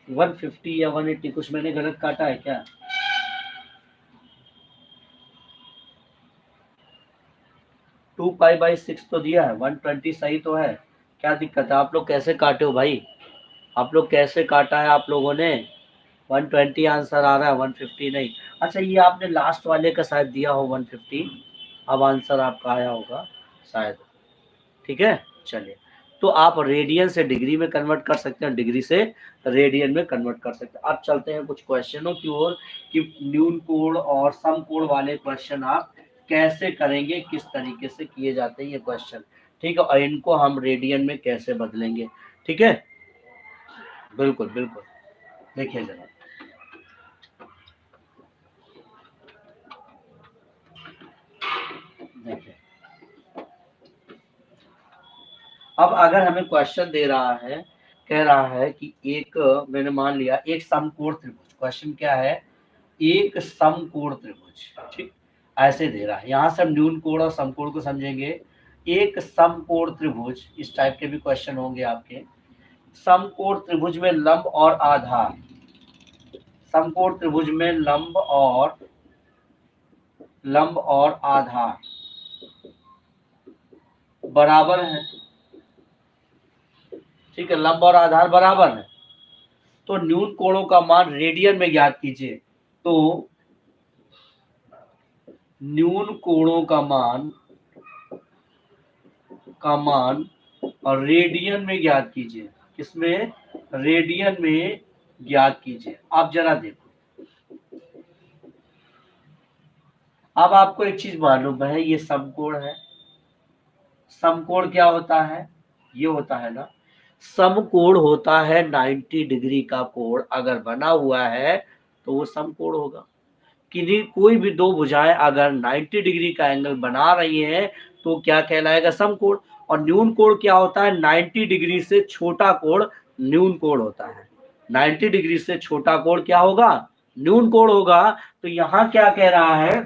150 या 180, कुछ मैंने गलत काटा है क्या? 2 पाई बाई 6 तो दिया है, 120 सही तो है, क्या दिक्कत है? आप लोग कैसे काटे हो भाई, आप लोग कैसे काटा है आप लोगों ने? 120 आंसर आ रहा है, 150 नहीं। अच्छा ये आपने लास्ट वाले का शायद दिया हो 150, अब आंसर आपका आया होगा शायद, ठीक है। चलिए, तो आप रेडियन से डिग्री में कन्वर्ट कर सकते हैं, डिग्री से रेडियन में कन्वर्ट कर सकते हैं। अब चलते हैं कुछ क्वेश्चनों की ओर कि न्यून कोण और सम कोण वाले क्वेश्चन आप कैसे करेंगे, किस तरीके से किए जाते हैं ये क्वेश्चन, ठीक है, और इनको हम रेडियन में कैसे बदलेंगे, ठीक है। बिल्कुल बिल्कुल, देखिए जरा, देखिए अब अगर हमें क्वेश्चन दे रहा है, कह रहा है कि एक, मैंने मान लिया एक समकोण त्रिभुज, क्वेश्चन क्या है, एक समकोण त्रिभुज, ठीक, ऐसे दे रहा है। यहाँ से हम न्यून कोण और समकोण को समझेंगे। एक समकोण त्रिभुज, इस टाइप के भी क्वेश्चन होंगे आपके। समकोण त्रिभुज में लंब और आधार, समकोण त्रिभुज में लंब और आधार बराबर है, ठीक है, लंब और आधार बराबर है। तो न्यून कोणों का मान रेडियन में ज्ञात कीजिए। तो न्यून कोणों का मान और रेडियन में ज्ञात कीजिए, किसमें, रेडियन में ज्ञात कीजिए। आप जरा देखो, अब आपको एक चीज मालूम है, ये समकोण है, समकोण क्या होता है, ये होता है ना, समकोण होता है 90 डिग्री का कोण अगर बना हुआ है तो वो समकोण होगा। किन्हीं कोई भी दो भुजाएं अगर 90 डिग्री का एंगल बना रही हैं तो क्या कहलाएगा? समकोण। और न्यून कोण क्या होता है? 90 डिग्री से छोटा कोण न्यून कोण होता है। 90 डिग्री से छोटा कोण क्या होगा? न्यून कोण होगा। तो यहाँ क्या कह रहा है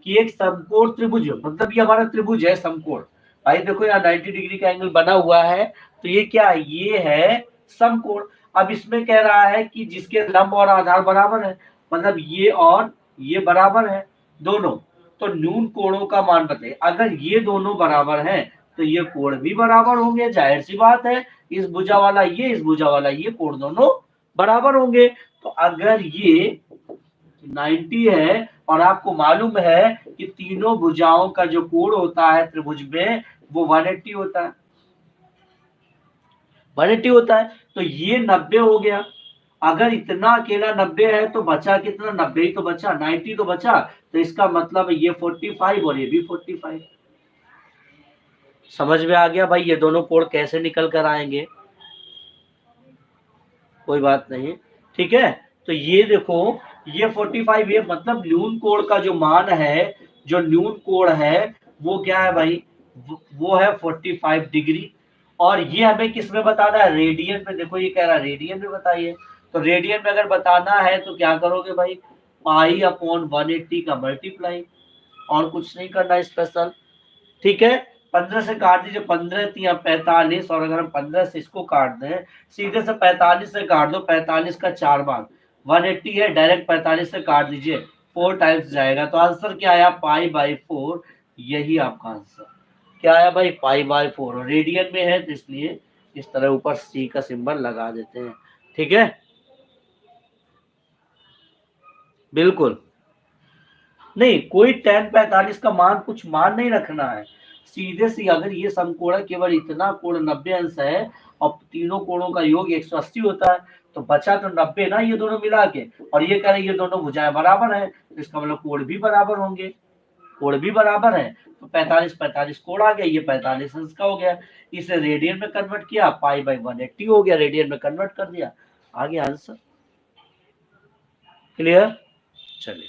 कि एक समकोण त्रिभुज, मतलब ये हमारा त्रिभुज है समकोण। भाई देखो यहाँ 90 डिग्री का एंगल बना हुआ है तो ये क्या है? ये है समकोण। अब इसमें कह रहा है कि जिसके लंब और आधार बराबर है, मतलब ये और ये बराबर है दोनों, तो न्यून कोणों का मान बताइए। अगर ये दोनों बराबर हैं तो ये कोण भी बराबर होंगे, जाहिर सी बात है। इस भुजा वाला ये, इस भुजा वाला ये, कोण दोनों बराबर होंगे। तो अगर ये 90 है और आपको मालूम है कि तीनों भुजाओं का जो कोण होता है त्रिभुज में वो 180 होता है, 180 होता है। तो ये 90 हो गया। अगर इतना अकेला 90 है तो बचा कितना? 90 ही तो बचा, 90 तो बचा। तो इसका मतलब ये 45 और ये भी 45। समझ में आ गया भाई ये दोनों कोण कैसे निकल कर आएंगे? कोई बात नहीं, ठीक है। तो ये देखो ये 45, ये मतलब न्यून कोण का जो मान है, जो न्यून कोण है वो क्या है भाई? वो है 45 डिग्री। और ये हमें किस में बताना है? रेडियन में। देखो ये कह रहा है रेडियन में बताइए। तो रेडियन में अगर बताना है तो क्या करोगे भाई? पाई अपॉन 180 का मल्टीप्लाई, और कुछ नहीं करना स्पेशल, ठीक है। 15 से काट दीजिए, 15 या 45, और अगर हम 15 से इसको काट दें, सीधे से 45 से काट दो, 45 का 4 भाग 180 है, डायरेक्ट 45 से काट दीजिए, 4 टाइम्स जाएगा। तो आंसर क्या आया? पाई/4। यही आपका आंसर क्या आया भाई? पाई/4। रेडियन में है तो इसलिए इस तरह ऊपर सी का सिंबल लगा देते हैं, ठीक है। बिल्कुल नहीं, कोई tan 45 का मान कुछ मान नहीं रखना है। सीधे सी अगर ये समकोण है, केवल इतना कोण 90 अंश है और तीनों कोणों का योग 180 होता है, तो बचा तो 90 ना ये दोनों मिला के। और ये कह रहे ये दोनों भुजाएं बराबर है तो इसका मतलब कोण भी बराबर होंगे, कोण भी बराबर है। तो 45 कोण आ गया, ये 45 अंश का हो गया। इसे रेडियन में कन्वर्ट किया, पाई/180 हो गया, रेडियन में कन्वर्ट कर दिया, आ गया आंसर। क्लियर? चलिए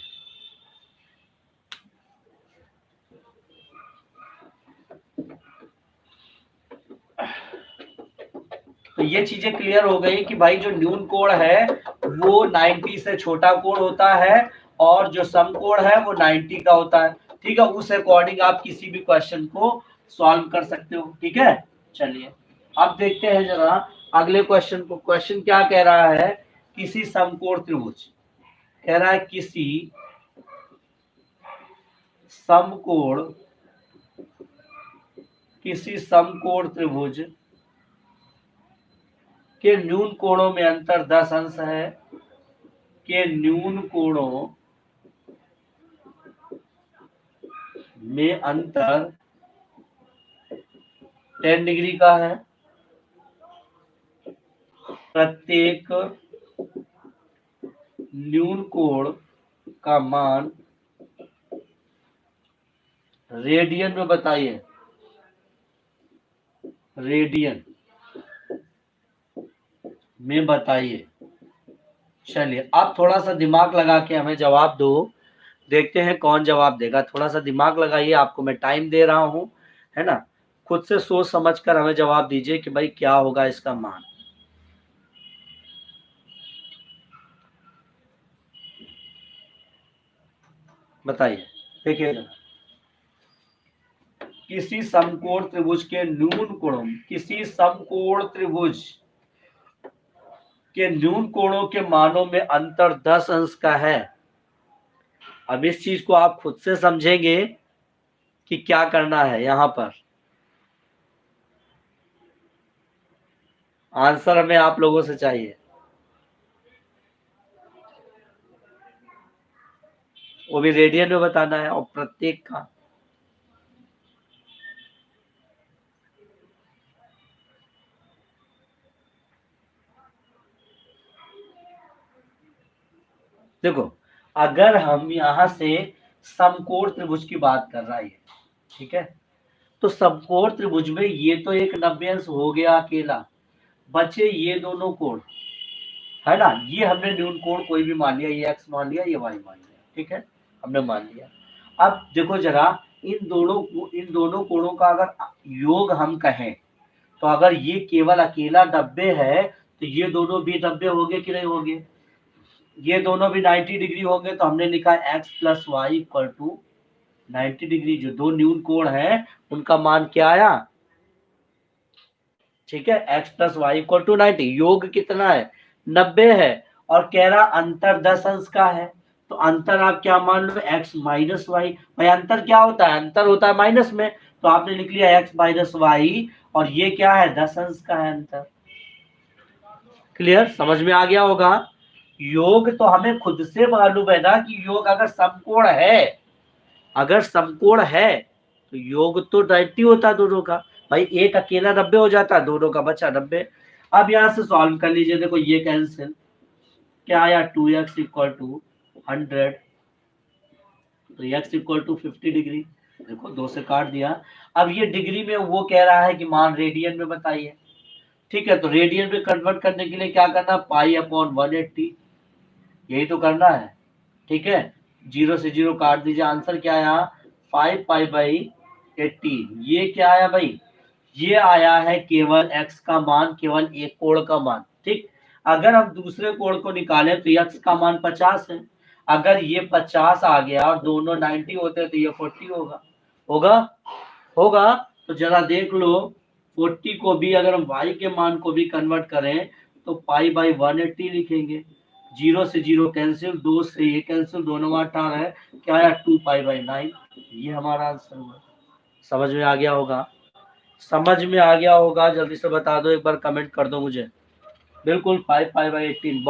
तो ये चीजें क्लियर हो गई कि भाई जो न्यून कोण है वो 90 से छोटा कोण होता है और जो समकोण है वो 90 का होता है, ठीक है। उस अकॉर्डिंग आप किसी भी क्वेश्चन को सॉल्व कर सकते हो, ठीक है। चलिए अब देखते हैं जरा अगले क्वेश्चन को। क्वेश्चन क्या कह रहा है? किसी समकोण त्रिभुज, कह रहा है किसी समकोण, किसी समकोण त्रिभुज के न्यून कोणों में अंतर 10 अंश है, के न्यून कोणों में अंतर 10 डिग्री का है। प्रत्येक न्यून कोण का मान रेडियन में बताइए, रेडियन में बताइए। चलिए अब थोड़ा सा दिमाग लगा के हमें जवाब दो, देखते हैं कौन जवाब देगा। थोड़ा सा दिमाग लगाइए, आपको मैं टाइम दे रहा हूं, है ना। खुद से सोच समझ कर हमें जवाब दीजिए कि भाई क्या होगा इसका मान। बताइए, देखिए किसी समकोण त्रिभुज के न्यून कोणों, किसी समकोण त्रिभुज के न्यून कोणों के मानों में अंतर 10 अंश का है। अब इस चीज को आप खुद से समझेंगे कि क्या करना है। यहां पर आंसर हमें आप लोगों से चाहिए, वो भी रेडियन में बताना है और प्रत्येक का। देखो अगर हम यहां से समकोण त्रिभुज की बात कर रहा है, ठीक है, तो समकोण त्रिभुज में ये तो एक 90 अंश हो गया अकेला, बचे ये दोनों कोण, है ना, ये हमने न्यून कोण कोई भी मान लिया, ये x मान लिया, ये y मान लिया, ठीक है, हमने मान लिया। अब देखो जरा इन दोनों कोणों का अगर योग हम कहें तो अगर ये केवल अकेला 90 है तो ये दोनों भी 90 होंगे कि नहीं होंगे, ये दोनों भी 90 डिग्री होंगे, तो हमने लिखा x plus y equal to 90 degree. जो दो न्यून कोण है उनका मान क्या आया, ठीक है, x plus y equal to 90, योग कितना है 90 है, और कह रहा अंतर 10 अंश का है, तो अंतर आप क्या मान लो x माइनस वाई, भाई अंतर क्या होता है, अंतर होता है माइनस में, तो आपने लिख लिया x माइनस वाई, और ये क्या है 10 अंश का है अंतर। क्लियर, समझ में आ गया होगा। योग तो हमें खुद से मालूम है ना कि योग अगर समकोण है, अगर समकोण है तो योग तो 90 होता है दोनों का, भाई एक अकेला 90 हो जाता है, दोनों का बचा 90। अब यहां से सॉल्व कर लीजिए, देखो ये कैंसिल, क्या आया 2x इक्वल टू 100, तो x इक्वल टू 50 डिग्री, देखो 2 से काट दिया। अब ये डिग्री में वो कह रहा है कि मान रेडियन में बताइए, ठीक है, तो रेडियन में कन्वर्ट करने के लिए क्या करना, पाई अपॉन 180, यही तो करना है, ठीक है, 0 से 0 काट दीजिए, आंसर क्या आया 5 पाई बाई 18। ये क्या आया भाई, ये आया है केवल x का मान, केवल एक कोण का मान, ठीक। अगर हम दूसरे कोण को निकालें तो x का मान 50 है, अगर ये 50 आ गया और दोनों 90 होते तो ये 40 होगा, होगा होगा। तो जरा देख लो 40 को भी अगर हम y के मान को भी कन्वर्ट करें तो पाई बाई 180 लिखेंगे, 0 से 0 कैंसिल, 2 से ये कैंसिल, दोनों 18 है, क्या आया 2 पाई बाई 9, ये हमारा आंसर हुआ। समझ में आ गया होगा, समझ में आ गया होगा, जल्दी से बता दो, एक बार कमेंट कर दो मुझे। बिल्कुल 5 पाई बाई 18,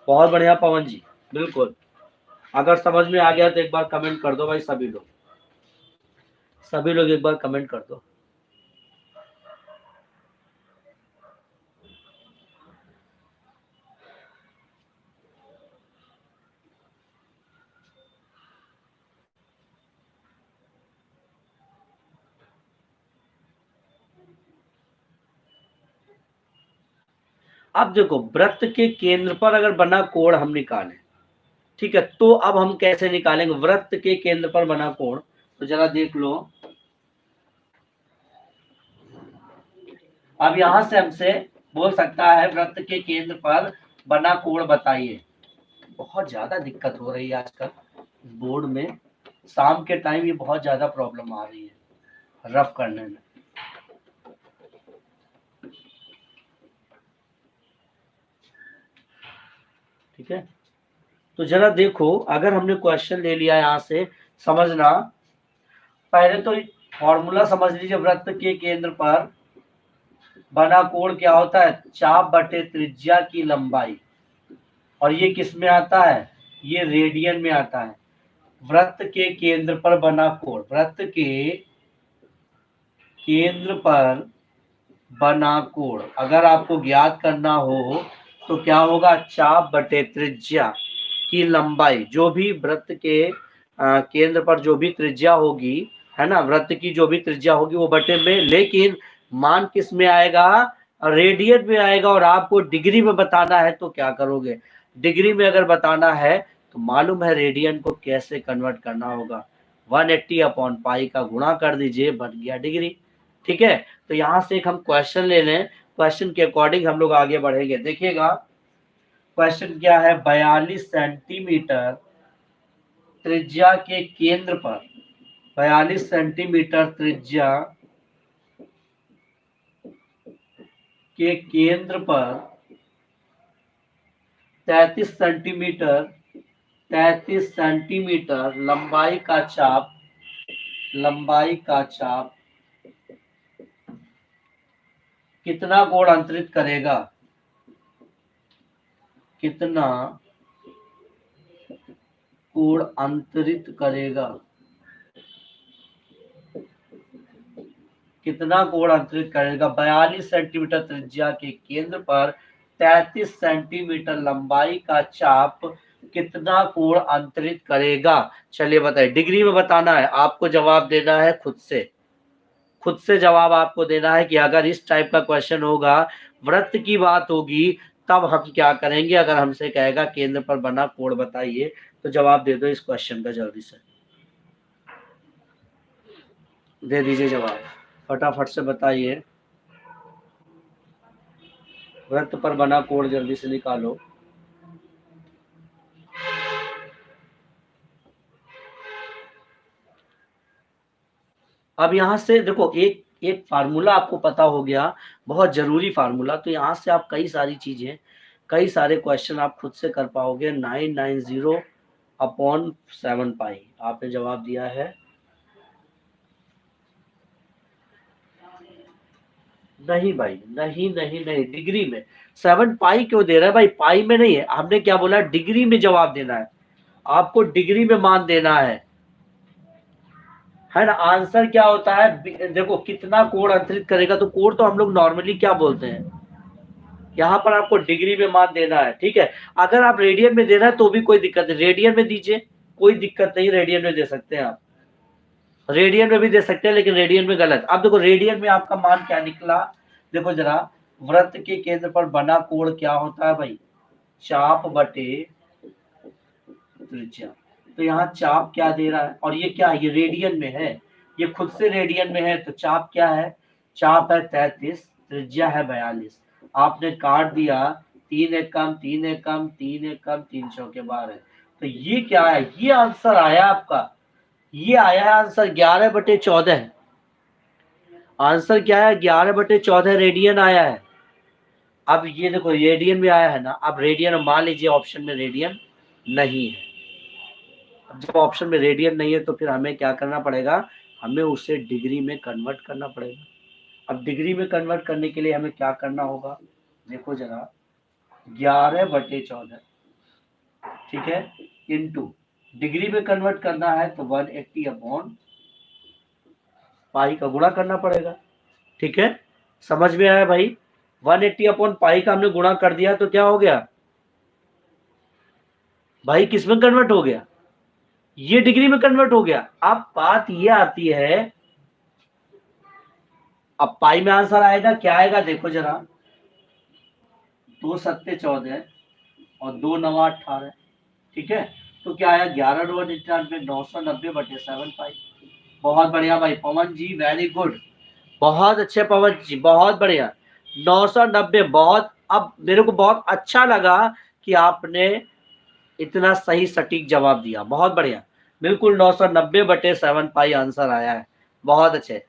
बहुत बढ़िया पवन जी, बिल्कुल। अगर समझ में आ गया तो एक बार कमेंट कर दो भाई, सभी लोग एक बार कमेंट कर दो। अब देखो वृत्त के केंद्र पर अगर बना कोण हम निकालें, ठीक है, तो अब हम कैसे निकालेंगे वृत्त के केंद्र पर बना कोण, तो जरा देख लो। अब यहां से हमसे बोल सकता है वृत्त के केंद्र पर बना कोण बताइए। बहुत ज्यादा दिक्कत हो रही है आजकल बोर्ड में, शाम के टाइम ये बहुत ज्यादा प्रॉब्लम आ रही है रफ करने में, ठीक है। तो जरा देखो अगर हमने क्वेश्चन ले लिया यहां से, समझना पहले तो फॉर्मूला समझ लीजिए, वृत्त के केंद्र पर बना कोण क्या होता है, चाप बटे त्रिज्या की लंबाई, और ये किस में आता है, ये रेडियन में आता है। वृत्त के केंद्र पर बना कोण, वृत्त के केंद्र पर बना कोण अगर आपको ज्ञात करना हो तो क्या होगा, चाप बटे त्रिज्या की लंबाई, जो भी वृत्त के केंद्र पर जो भी त्रिज्या होगी, है ना, वृत्त की जो भी त्रिज्या होगी वो बटे में, लेकिन मान किस में आएगा, रेडियन में आएगा, और आपको डिग्री में बताना है तो क्या करोगे, डिग्री में अगर बताना है तो मालूम है रेडियन को कैसे कन्वर्ट करना होगा, 180 अपॉन पाई का गुणा कर दीजिए, बन गया डिग्री, ठीक है। तो यहां से एक हम क्वेश्चन ले लें, क्वेश्चन के अकॉर्डिंग हम लोग आगे बढ़ेंगे। देखिएगा क्वेश्चन क्या है, 42 सेंटीमीटर त्रिज्या के केंद्र पर, 42 सेंटीमीटर त्रिज्या के केंद्र पर 33 सेंटीमीटर लंबाई का चाप कितना कोण अंतरित करेगा, कितना कोण अंतरित करेगा, कितना कोण अंतरित करेगा, 42 सेंटीमीटर त्रिज्या के केंद्र पर 33 सेंटीमीटर लंबाई का चाप कितना कोण अंतरित करेगा। चलिए बताइए, डिग्री में बताना है आपको, जवाब देना है खुद से जवाब आपको देना है कि अगर इस टाइप का क्वेश्चन होगा वृत्त की बात होगी तब हम क्या करेंगे। अगर हमसे कहेगा केंद्र पर बना कोण बताइए, तो जवाब दे दो इस क्वेश्चन का, जल्दी से दे दीजिए जवाब, फटाफट से बताइए। वृत्त पर बना कोण जल्दी से निकालो। अब यहां से देखो, एक एक फार्मूला आपको पता हो गया, बहुत जरूरी फार्मूला। तो यहां से आप कई सारी चीजें, कई सारे क्वेश्चन आप खुद से कर पाओगे। 990/7 पाई आपने जवाब दिया है। नहीं भाई, नहीं नहीं नहीं, डिग्री में 7 पाई क्यों दे रहा है भाई, पाई में नहीं है। हमने क्या बोला, डिग्री में जवाब देना है, आपको डिग्री में मान देना है ना। आंसर क्या होता है, देखो कितना कोण अंतरित करेगा, तो कोण तो हम लोग नॉर्मली क्या बोलते हैं, यहाँ पर आपको डिग्री में मान देना है, ठीक है। अगर आप रेडियन में देना है तो भी कोई दिक्कत नहीं, रेडियन में दीजिए, कोई दिक्कत नहीं, रेडियन में दे सकते हैं आप, रेडियन में भी दे सकते हैं, लेकिन रेडियन में गलत। अब देखो रेडियन में आपका मान क्या निकला, देखो जरा, वृत्त के केंद्र पर बना कोण क्या होता है भाई, चाप बटे त्रिज्या। तो यहाँ चाप क्या दे रहा है, और ये क्या है, ये रेडियन में है, ये खुद से रेडियन में है, तो चाप क्या है, चाप है 33, त्रिज्या है 42। आपने काट दिया, 3 एक कम 3 एक कम 3 एक कम 3 चौके 12। तो ये क्या है, ये आंसर आया आपका, ये आया है आंसर 11/14। आंसर क्या है, 11/14 रेडियन आया है। अब ये देखो रेडियन में आया है ना, अब रेडियन मान लीजिए ऑप्शन में रेडियन नहीं है। जब ऑप्शन में रेडियन नहीं है तो फिर हमें क्या करना पड़ेगा, हमें उसे डिग्री में कन्वर्ट करना पड़ेगा। अब डिग्री में कन्वर्ट करने के लिए हमें क्या करना होगा, देखो जरा, 11/14, ठीक है, इंटू डिग्री में कन्वर्ट करना है तो 180/, पाई का गुणा करना पड़ेगा, ठीक है। समझ में आया भाई, 180/पाई का हमने गुणा कर दिया तो क्या हो गया भाई, किसमें कन्वर्ट हो गया, ये डिग्री में कन्वर्ट हो गया। अब बात ये आती है, अब पाई में आंसर आएगा क्या आएगा, देखो जरा, 2 सत्ते 14 और 2 नवा 18, ठीक है। तो क्या आया, 11×99, 990/7 पाई। बहुत बढ़िया भाई पवन जी, वेरी गुड, बहुत अच्छे पवन जी, बहुत बढ़िया, 990 बहुत। अब मेरे को बहुत अच्छा लगा कि आपने इतना सही सटीक जवाब दिया, बहुत बढ़िया, बिल्कुल 990/7 पाई आंसर आया है, बहुत अच्छे।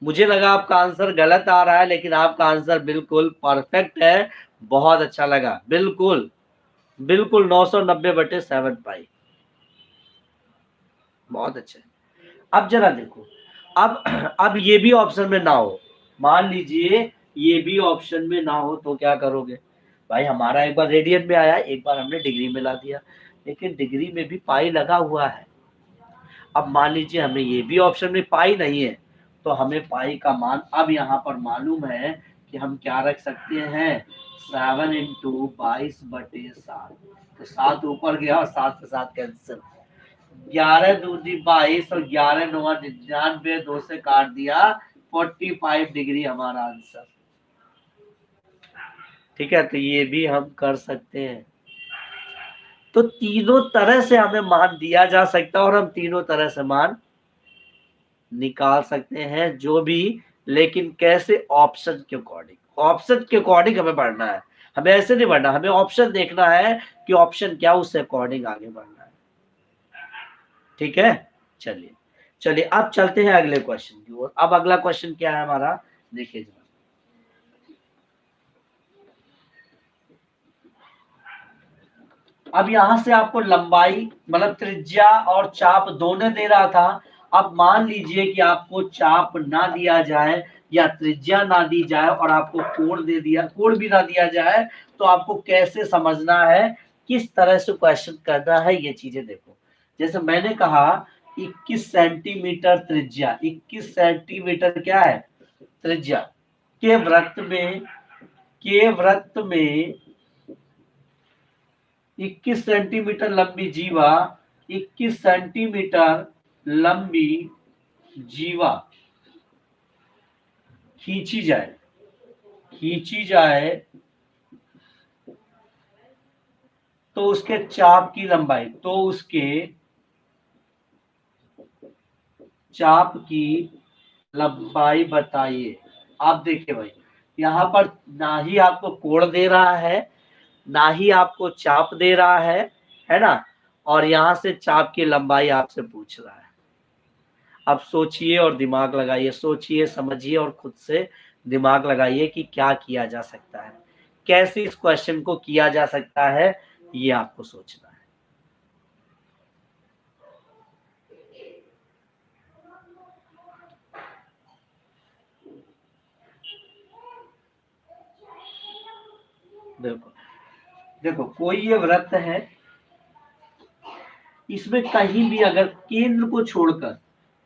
मुझे लगा आपका आंसर गलत आ रहा है, लेकिन आपका आंसर बिल्कुल परफेक्ट है, बहुत अच्छा लगा, बिल्कुल बिल्कुल 990/7 पाई, बहुत अच्छे। अब जरा देखो, अब ये भी ऑप्शन में ना हो, मान लीजिए ये भी ऑप्शन में ना हो तो क्या करोगे भाई, हमारा एक बार रेडियन में आया, एक बार हमने डिग्री में ला दिया, लेकिन डिग्री में भी पाई लगा हुआ है। अब मान लीजिए हमें ये भी ऑप्शन में पाई नहीं है, तो हमें पाई का मान अब यहाँ पर मालूम है कि हम क्या रख सकते हैं, 7×22/7। तो 7 ऊपर गया और 7 से 7 कैंसिल, 11×2 = 22 और 11×9 = 99, 2 से काट दिया, 45 डिग्री हमारा आंसर, ठीक है। तो ये भी हम कर सकते हैं। तो तीनों तरह से हमें मान दिया जा सकता है और हम तीनों तरह से मान निकाल सकते हैं जो भी, लेकिन कैसे, ऑप्शन के अकॉर्डिंग, ऑप्शन के अकॉर्डिंग हमें बढ़ना है, हमें ऐसे नहीं बढ़ना, हमें ऑप्शन देखना है कि ऑप्शन क्या, उससे अकॉर्डिंग आगे बढ़ना है, ठीक है। चलिए चलिए, अब चलते हैं अगले क्वेश्चन की ओर। अब अगला क्वेश्चन क्या है हमारा, देखिए जरा, अब यहां से आपको लंबाई मतलब त्रिज्या और चाप दोनों दे रहा था। अब मान लीजिए कि आपको चाप ना दिया जाए या त्रिज्या ना दी जाए और आपको कोण दे दिया, कोण भी ना दिया जाए, तो आपको कैसे समझना है, किस तरह से क्वेश्चन करना है, ये चीजें देखो। जैसे मैंने कहा 21 सेंटीमीटर त्रिज्या, 21 सेंटीमीटर क्या है त्रिज्या, के वृत्त में, के वृत्त में 21 सेंटीमीटर लंबी जीवा, 21 सेंटीमीटर लंबी जीवा खींची जाए तो उसके चाप की लंबाई बताइए। आप देखिए भाई, यहाँ पर ना ही आपको कोण दे रहा है, ना ही आपको चाप दे रहा है ना, और यहां से चाप की लंबाई आपसे पूछ रहा है। अब सोचिए और दिमाग लगाइए, सोचिए समझिए और खुद से दिमाग लगाइए कि क्या किया जा सकता है, कैसे इस क्वेश्चन को किया जा सकता है, ये आपको सोचना है। देखो देखो, कोई ये वृत्त है, इसमें कहीं भी अगर केंद्र को छोड़कर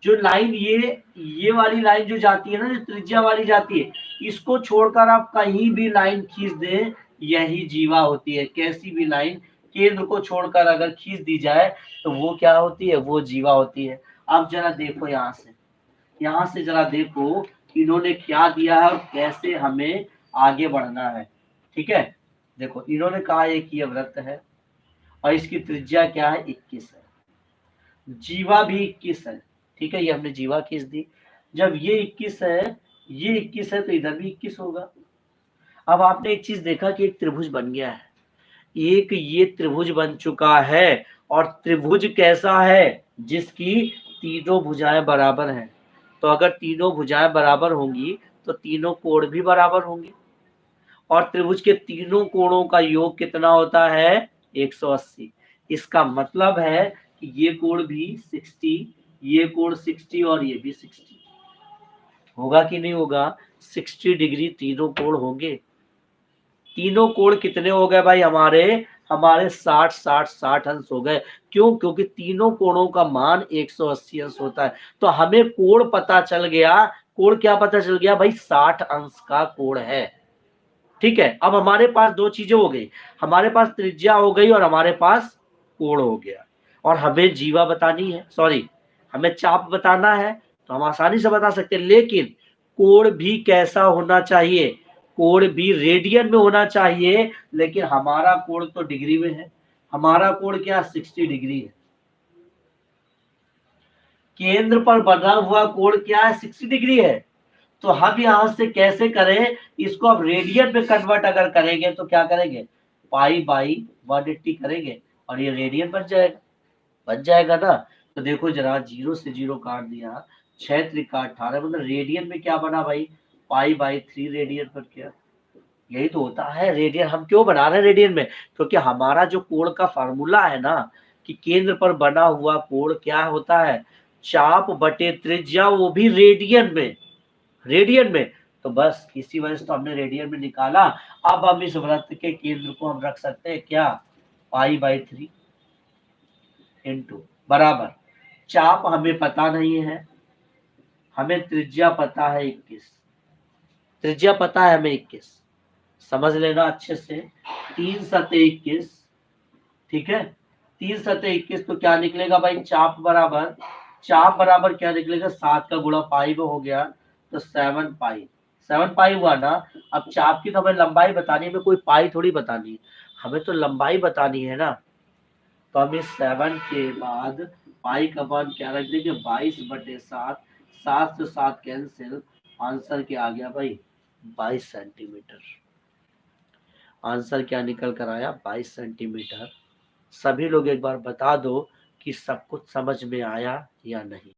जो लाइन ये वाली लाइन जो जाती है ना, जो त्रिज्या वाली जाती है, इसको छोड़कर आप कहीं भी लाइन खींच दें, यही जीवा होती है। कैसी भी लाइन केंद्र को छोड़कर अगर खींच दी जाए तो वो क्या होती है, वो जीवा होती है। अब जरा देखो यहाँ से जरा देखो इन्होंने क्या दिया है और कैसे हमें आगे बढ़ना है। ठीक है, देखो इन्होंने कहा एक ये वृत्त है और इसकी त्रिज्या क्या है, 21 है, जीवा भी 21 है। ठीक है, ये हमने जीवा खींच दी। जब ये 21 है, ये 21 है, तो इधर भी 21 होगा। अब आपने एक चीज देखा कि एक त्रिभुज बन गया है, एक ये त्रिभुज बन चुका है, और त्रिभुज कैसा है, जिसकी तीनों भुजाएं बराबर हैं। तो अगर तीनों भुजाएं बराबर होंगी तो तीनों कोण भी बराबर होंगे, और त्रिभुज के तीनों कोणों का योग कितना होता है, 180। इसका मतलब है कि ये कोण भी 60, ये कोण 60 और ये भी 60 होगा कि नहीं होगा, 60 डिग्री तीनों कोण होंगे। तीनों कोण कितने हो गए भाई, हमारे 60 अंश हो गए। क्यों, क्योंकि तीनों कोणों का मान 180 अंश होता है। तो हमें कोण पता चल गया, कोण क्या पता चल गया भाई, 60 अंश का कोण है। ठीक है, अब हमारे पास दो चीजें हो गई, हमारे पास त्रिज्या हो गई और हमारे पास कोण हो गया, और हमें जीवा बतानी है, सॉरी हमें चाप बताना है, तो हम आसानी से बता सकते हैं। लेकिन कोण भी कैसा होना चाहिए, कोण भी रेडियन में होना चाहिए, लेकिन हमारा कोण तो डिग्री में है। हमारा कोण क्या, 60 डिग्री है। केंद्र पर बना हुआ कोण क्या है, 60 डिग्री है। तो हम यहां से कैसे करें इसको, अब रेडियन में कन्वर्ट अगर करेंगे तो क्या करेंगे, पाई बाई 180 करेंगे और ये रेडियन बन जाएगा ना। तो देखो जरा, 0 से 0 काट दिया, 6 त्रिका 18, मतलब रेडियन में क्या बना भाई, पाई बाई 3 रेडियन बन गया। यही तो होता है रेडियन। हम क्यों बना रहे हैं रेडियन में, क्योंकि हमारा जो कोण का फार्मूला है ना, कि केंद्र पर बना हुआ कोण क्या होता है, चाप बटे त्रिज्या, वो भी रेडियन में। तो बस इसी वजह से तो हमने रेडियन में निकाला। अब हम इस वृत्त के केंद्र को हम रख सकते हैं क्या, पाई बाई 3 इंटू बराबर, चाप हमें पता नहीं है, हमें त्रिज्या पता है 21, त्रिज्या पता है हमें 21, समझ लेना अच्छे से, 3 सते 21। ठीक है, 3 सते 21, तो क्या निकलेगा भाई, चाप बराबर क्या निकलेगा, 7 का गुणा पाई में हो गया, तो 7 पाई हुआ ना। अब चाप की तो हमें लंबाई बतानी है, हमें कोई पाई थोड़ी बतानी है, हमें तो लंबाई बतानी है ना। तो हम इस 7 के बाद पाई का मान क्या रख देंगे, 22/7, 7 से 7 कैंसिल, आंसर क्या आ गया भाई, 22 सेंटीमीटर। आंसर क्या निकल कर आया, 22 सेंटीमीटर। सभी लोग एक बार बता दो कि सब कुछ समझ में आया या नहीं।